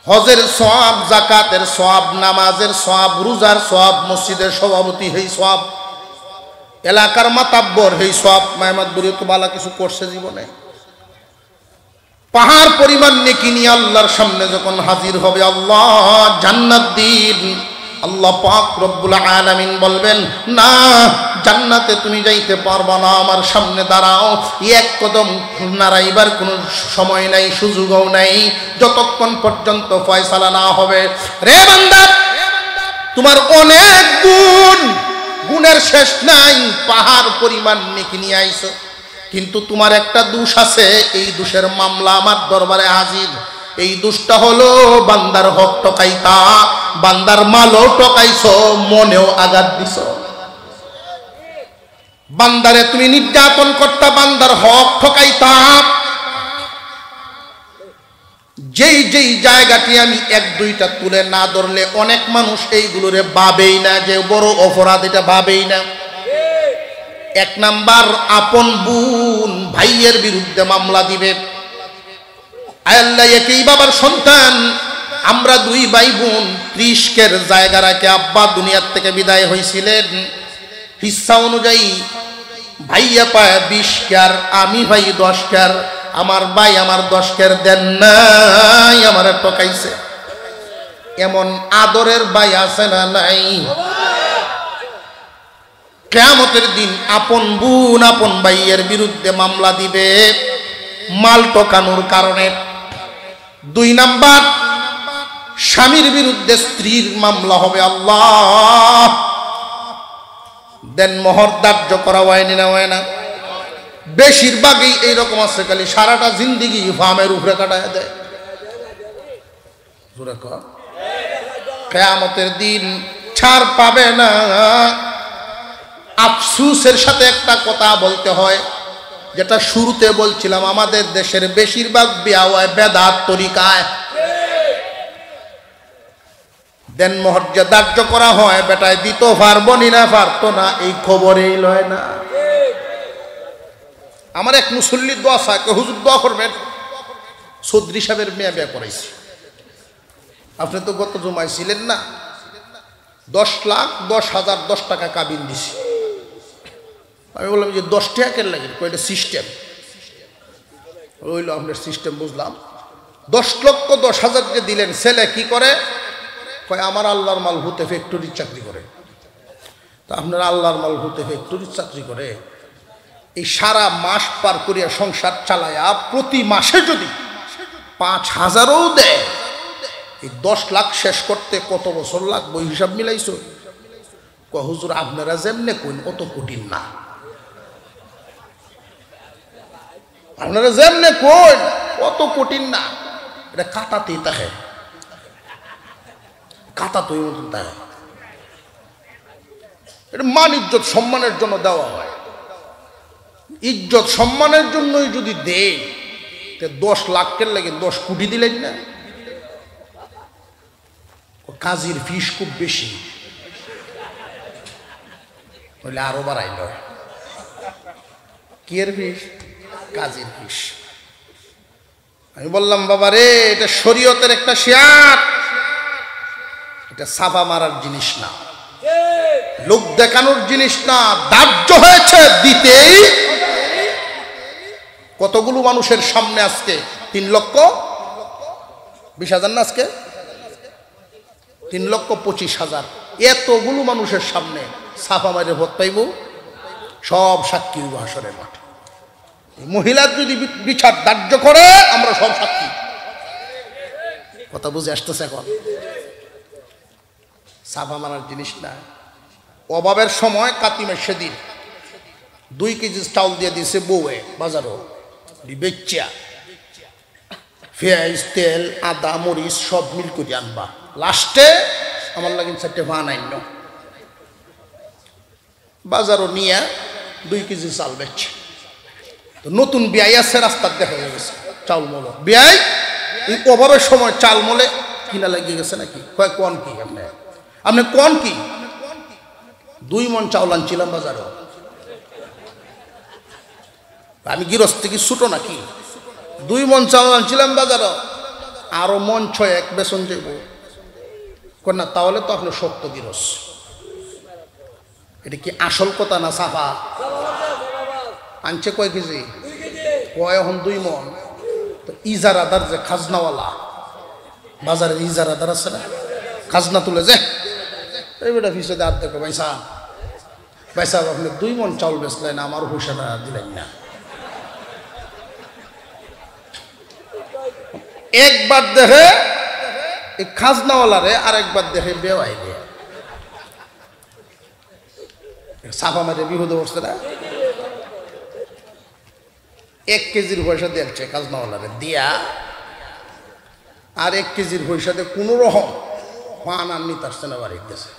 হজের সওয়াব, যাকাতের সওয়াব, নামাজের সওয়াব, রোজার সওয়াব, মসজিদের সভাপতি হেই সওয়াব, এলাকার মাতাব্বর হেই সওয়াব। মাহমুদপুরে তো ভালো কিছু করছে জীবনে। পাহাড় পরিমাণ নেকি নিয়ে আল্লাহর সামনে যখন হাজির হবে, আল্লাহ জান্নাত দিন। আল্লাহ পাক রব্বুল আলামিন বলবেন, না জান্নাতে তুমি যাইতে পারবা না, আমার সামনে দাঁড়াও। এক কদম নাড়াইবার কোনো সময় নাই, সুযোগও নাই, যতক্ষণ পর্যন্ত ফয়সালা না হবে। রে বান্দা, তোমার অনেক গুণ, গুণের শেষ নাই, পাহাড় পরিমাণ নেকি নিয়ে আইছো, কিন্তু তোমার একটা দোষ আছে। এই দোষের মামলা আমার দরবারে হাজির। এই দোষটা হলো বান্দার হক টকাইতা, বান্দার মালও টকাইছো, মনেও আঘাত দিছ। বান্দারে তুমি নির্যাতন করতা, বান্দার হক ঠকাইতা। যেই যেই জায়গাটি আমি এক দুইটা তুলে না ধরলে অনেক মানুষ এইগুলোরে ভাবেই না যে বড় অপরাধ, এটা ভাবেই না। এক নাম্বার, আপন বোন ভাইয়ের বিরুদ্ধে মামলা দিবে। আল্লাহ একই বাবার সন্তান, আমরা দুই ভাই বোন, 30 কের জায়গা রাখে আব্বা দুনিয়ার থেকে বিদায় হয়েছিলেন। হিস্সা অনুযায়ী ভাইয়া পায় 20 কের, আমি ভাই 10 কের। আমার ভাই আমার 10 কের দেন নাই, আমার টকাইছে। এমন আদরের ভাই আছে না নাই? কিয়ামতের দিন আপন বোন আপন ভাইয়ের বিরুদ্ধে মামলা দিবে মাল টকানোর কারণে। 2 নাম্বার, স্বামীর বিরুদ্ধে স্ত্রীর মামলা হবে। আল্লাহ দেন মোহর ধার্য করা হয়নি না হয় না? বেশিরভাগই এইরকম আছে, খালি সারাটা জিন্দিগি ফার্মের উপরে কাটায় দেয়। কিয়ামতের দিন ছাড় পাবে না। আফসোসের সাথে একটা কথা বলতে হয়, যেটা শুরুতে বলছিলাম, আমাদের দেশের বেশিরভাগ বিয়া হয় বেদাত তরিকায়। দেন মোহর যে ধার্য করা হয়, বেটায় দিত পারবো নি না পারতো না, এই খবরেই লয় না। আমার এক মুসল্লির দোয়া থাকে, হুজুর দোয়া করবেন, চৌধুরী সাহেবের মেয়ে বিয়ে করাইছি। আপনি তো গত জমায় ছিলেন না, 10,10,010 টাকা কাবিন দিছি। আমি বললাম যে 10 টাকা কেন লাগে? এটা সিস্টেম। রইল আপনার সিস্টেম, বুঝলাম। 10,10,000 যে দিলেন, ছেলে কি করে? কয় আমার আল্লাহর মাল হুতে ফ্যাক্টরির চাকরি করে। তা আপনার আল্লাহর মাল হুতে ফ্যাক্টরির চাকরি করে, এই সারা মাস পার করিয়া সংসার চালায়া প্রতি মাসে যদি 5,000ও দেয়, এই 10 লাখ শেষ করতে কত বছর লাগবে হিসাব মিলাইছো? কয় হুজুর আপনারা যেমনে কইন অত কঠিন না, আপনারা যেমনে কইন অত কঠিন না, এটা কাটাতেই থাকে, কাটা তো মতন থাকে। এটা মান ইজ্জত সম্মানের জন্য দেওয়া হয়। ইজ্জত সম্মানের জন্যই যদি দেয়, 10 লাখের লাগে 10 কোটি দিলেন না। কাজীর ফিস খুব বেশি বলে আরো বাড়াইল। কি এর ফিস? কাজীর ফিস। আমি বললাম বাবা রে, এটা শরীয়তের একটা শিয়ার, এটা ছাপা মারার জিনিস না, লোক দেখানোর জিনিস না। ধার্য হয়েছে দিতেই। কতগুলো মানুষের সামনে আজকে 3,20,000 না, আজকে 3,25,000, এতগুলো মানুষের সামনে ছাপা মারে ভোট পাইব, সব সাক্ষী হাসরের মাঠে। মহিলার যদি বিচার ধার্য করে, আমরা সব সাক্ষী। কথা বুঝে আসতেছে এখন? ছাপা মারার জিনিস না। অভাবের সময় কাতিমের সেদিন 2 কেজি চাউল দিয়ে দিয়েছে বউয়ে বাজারও, বেচ্চা পেঁয়াজ তেল আদা মরিচ সব মিল করে আনবা। লাস্টে আমার লাগিন 4টে ভান আইন বাজারও নিয়ে 2 কেজি চাল বেচছে। তো নতুন বিয়াই আছে, রাস্তার দেখা গেছে চাউল মলো বিয়াই, এই অভাবের সময় চাল মলে কিনা লাগিয়ে গেছে নাকি? কয় কোন কি আপনি কোন কি? 2 মণ চাউল আনছিলাম বাজারও। আমি গৃহস্থ কি ছোট নাকি? 2 মণ চাউল আনছিলাম বাজারও, আরো মন 6 বেসন যাইব না, তাহলে তো আপনি সত্য গৃহস্থ। এটা কি আসল কথা না সাফা? আনছে কয় কেজি? কয় এখন 2 মণ। তো ইজারাদার যে খাজনাওয়ালা, বাজারে ইজারাদার আছে না, খাজনা তুলে যে এই বেটা ফিসে দাঁত দেখো, ভাই সাহেব ভাই সাহেব আপনি 2 মণ চাউল বেচলেন, আমার পয়সাটা দিলেন না। একবার দেখে এই খাজনাওয়ালারে, আর একবার দেখে বেওয়াই রে, সাফা মারে বিপদে পড়ছে না। 1 কেজির পয়সা দিয়েছে খাজনাওয়ালারে, দিয়া আর 1 কেজির পয়সাতে কোনো রকম পান আর নিতে আসছে না, বাড়ি গেছে।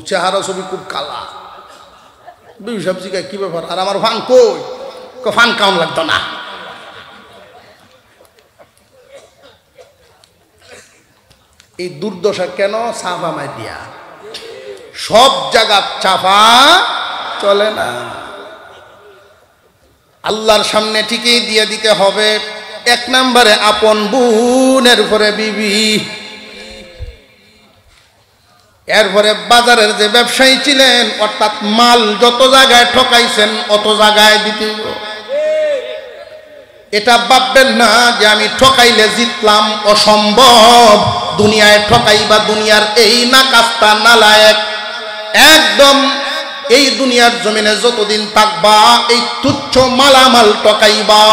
চেহারা ছবি খুব কালা। দুই সবজি গায়ে কি ব্যাপার, আর আমার ফান কই? ফান কাউন লাগতো না। এই দুর্দশা কেন? চাপা মাই দিয়া। সব জায়গা চাপা চলে না, আল্লাহর সামনে ঠিকই দিয়ে দিতে হবে। 1 নম্বরে আপন বোনের পরে বিবি, এরপরে বাজারের যে ব্যবসায়ী ছিলেন, অর্থাৎ মাল যত জায়গায় ঠকাইছেন অত জায়গায় দিতে। এটা ভাববেন না যে আমি ঠকাইলে জিতলাম, অসম্ভব। দুনিয়ায় ঠকাইবা, দুনিয়ার এই নাকাস্তা নালায়েক একদম এই দুনিয়ার জমিনে যতদিন থাকবা এই তুচ্ছ মালামাল ঠকাইবা,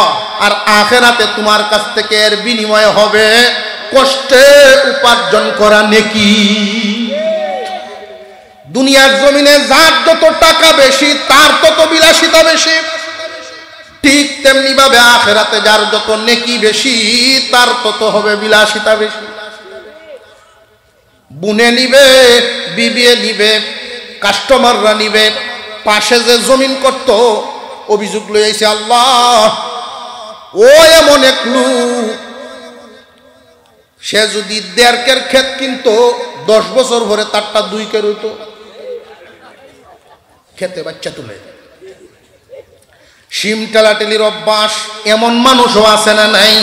আর আখেরাতে তোমার কাছ থেকে এর বিনিময় হবে কষ্টে উপার্জন করা নেকি। দুনিয়ার জমিনে যার যত টাকা বেশি তার তত বিলাসিতা বেশি, ঠিক তেমনি ভাবে আখেরাতে যার যত নেকি বেশি তার তত হবে বিলাসিতা বেশি। বুনে নিবে, বিবিয়ে নিবে, কাস্টমাররা নিবে। পাশে যে জমিন করত অভিযোগ লই আইছে, আল্লাহ ও এমন এক লোক, সে যদি 1.5 কের ক্ষেত কিনতো 10 বছর ভরে তারটা 2 কের হইতো। খেতে বাচ্চা তুলে শিম টেলাটেলির অভ্যাস এমন মানুষও আছে না নাই?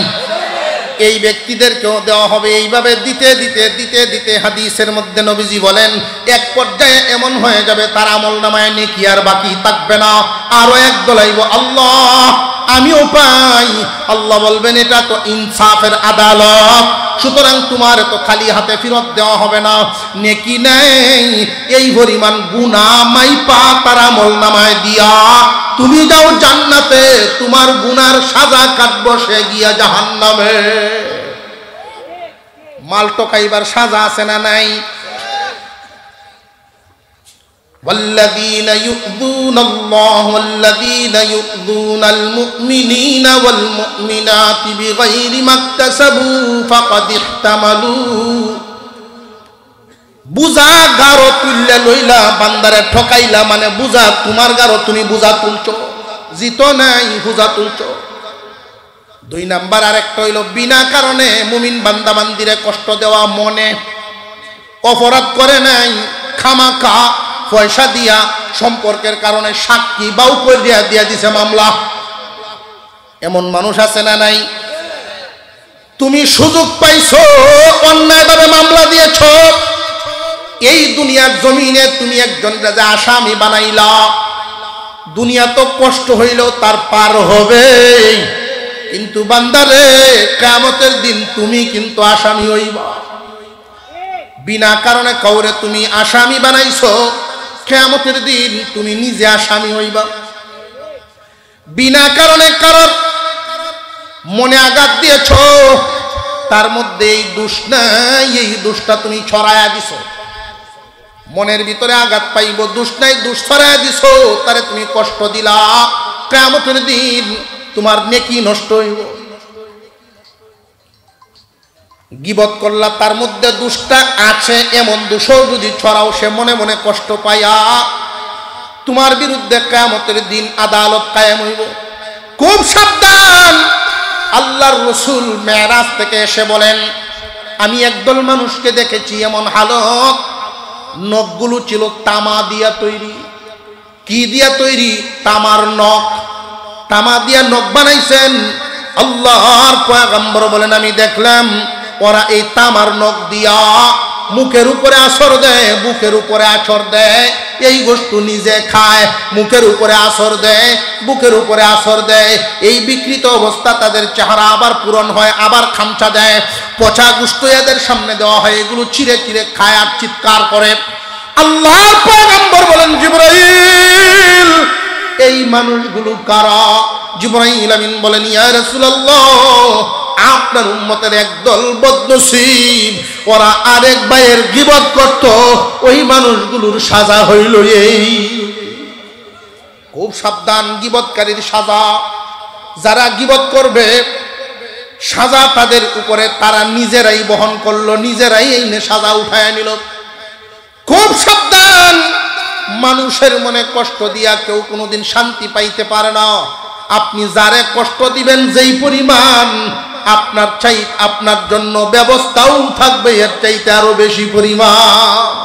এই ব্যক্তিদেরকেও দেওয়া হবে। এইভাবে দিতে দিতে দিতে দিতে হাদিসের মধ্যে নবীজি বলেন এক পর্যায়ে এমন হয়ে যাবে তার আমলনামায় নেকি আর বাকি থাকবে না। আরো এক দলাইব, আল্লাহ আমিও পাই। আল্লাহ বলবেন এটা তো ইনসাফের আদালত, সুতরাং তোমার তো খালি হাতে ফেরত দেওয়া হবে না। নেকি নেই এই পরিমাণ গুনাহ মাইপা তার আমলনামায় দিয়া তুমি যাও জান্নাতে, তোমার গুনার সাজা কাটবো সে গিয়া জাহান্নামে। মাল টকাইবার সাজা আছে না নাই? والذين يؤذون الله والذين يؤذون المؤمنين والمؤمنات بغير ما اكتسبوا فقد احتملوا। বুঝা গারো তুললে লইলা, বান্দারে ঠকাইলা মানে বুঝা তোমার গারো, তুমি বুঝা তুলছো, জিতো নাই বুঝা তুলছো। 2 নাম্বার আরেকটা হইল বিনা কারণে মুমিন বান্দা বান্দিরে কষ্ট দেওয়া। মনে অপরাধ করে নাই, খামাখা পয়সা দিয়া সম্পর্কের কারণে সাক্ষী বাউ করে দিয়া দিছে মামলা। এমন মানুষ আছে না নাই? তুমি সুযোগ পাইছো, অন্যায়ভাবে মামলা দিয়েছ, এই দুনিয়ার জমিনে তুমি একজন রাজা আসামি বানাইলা। দুনিয়া তো কষ্ট হইল তার পার হবে, কিন্তু বান্দারে কিয়ামতের দিন তুমি কিন্তু আসামি হইবা। বিনা কারণে কাউরে তুমি আসামি বানাইছো, কিয়ামতের দিন তুমি নিজে আসামি হইবা। বিনা কারণে কারোর মনে আঘাত দিয়েছ, তার মধ্যে এই দোষ নাই, এই দোষটা তুমি ছড়ায়া দিছো। মনের ভিতরে আঘাত পাইব, দোষ নাই, দোষ ছড়ায়া দিছো, তারে তুমি কষ্ট দিলা। কিয়ামতের দিন তোমার নেকি নষ্ট হইব। গীবত করলা, তার মধ্যে দোষটা আছে, এমন দোষও যদি ছড়াও সে মনে মনে কষ্ট পাইয়া তোমার বিরুদ্ধে কিয়ামতের দিন আদালত কায়েম হইব। খুব সাবধান। আল্লাহর রাসূল মেরাজ থেকে এসে বলেন, আমি একদল মানুষকে দেখেছি এমন হালত, নখগুলো ছিল তামা দিয়া তৈরি। কি দিয়া তৈরি? তামার নখ। তামা দিয়া নখ বানাইছেন। আল্লাহর পয়গম্বর বলেন আমি দেখলাম ওরা এই তামার নখ দিয়া মুখের উপরে আসর দেয়, বুকের উপরে আছর দেয়, এই গোশত নিজে খায়, মুখের উপরে আসর দেয়, বুকের উপরে আসর দেয়। এই বিকৃত অবস্থা তাদের চেহারা আবার পূরণ হয়, আবার খামচা দেয়, পচা গোশত এদের সামনে দেওয়া হয়, এগুলো চিরে চিরে খায় আর চিৎকার করে। আল্লাহর পয়গম্বর বলেন জিবরাইল এই মানুষগুলো কারা? জিবরাইল আমিন বলেন ইয়া রাসূলুল্লাহ আপনার উম্মতের একদল বদনসিব, ওরা আরেক ভাইয়ের গীবত করত, ওই মানুষগুলোর সাজা হইল এই। খুব সাবধান, গীবতকারীর সাজা। যারা গীবত করবে সাজা তাদের উপরে তারা নিজেরাই বহন করলো, নিজেরাই এই সাজা উঠায় নিল। খুব সাবধান, মানুষের মনে কষ্ট দিয়া কেউ কোনোদিন শান্তি পাইতে পারে না। আপনি যারে কষ্ট দিবেন যেই পরিমাণ, আপনার জন্য ব্যবস্থাও থাকবে এর চাইতে আরো বেশি পরিমাণ।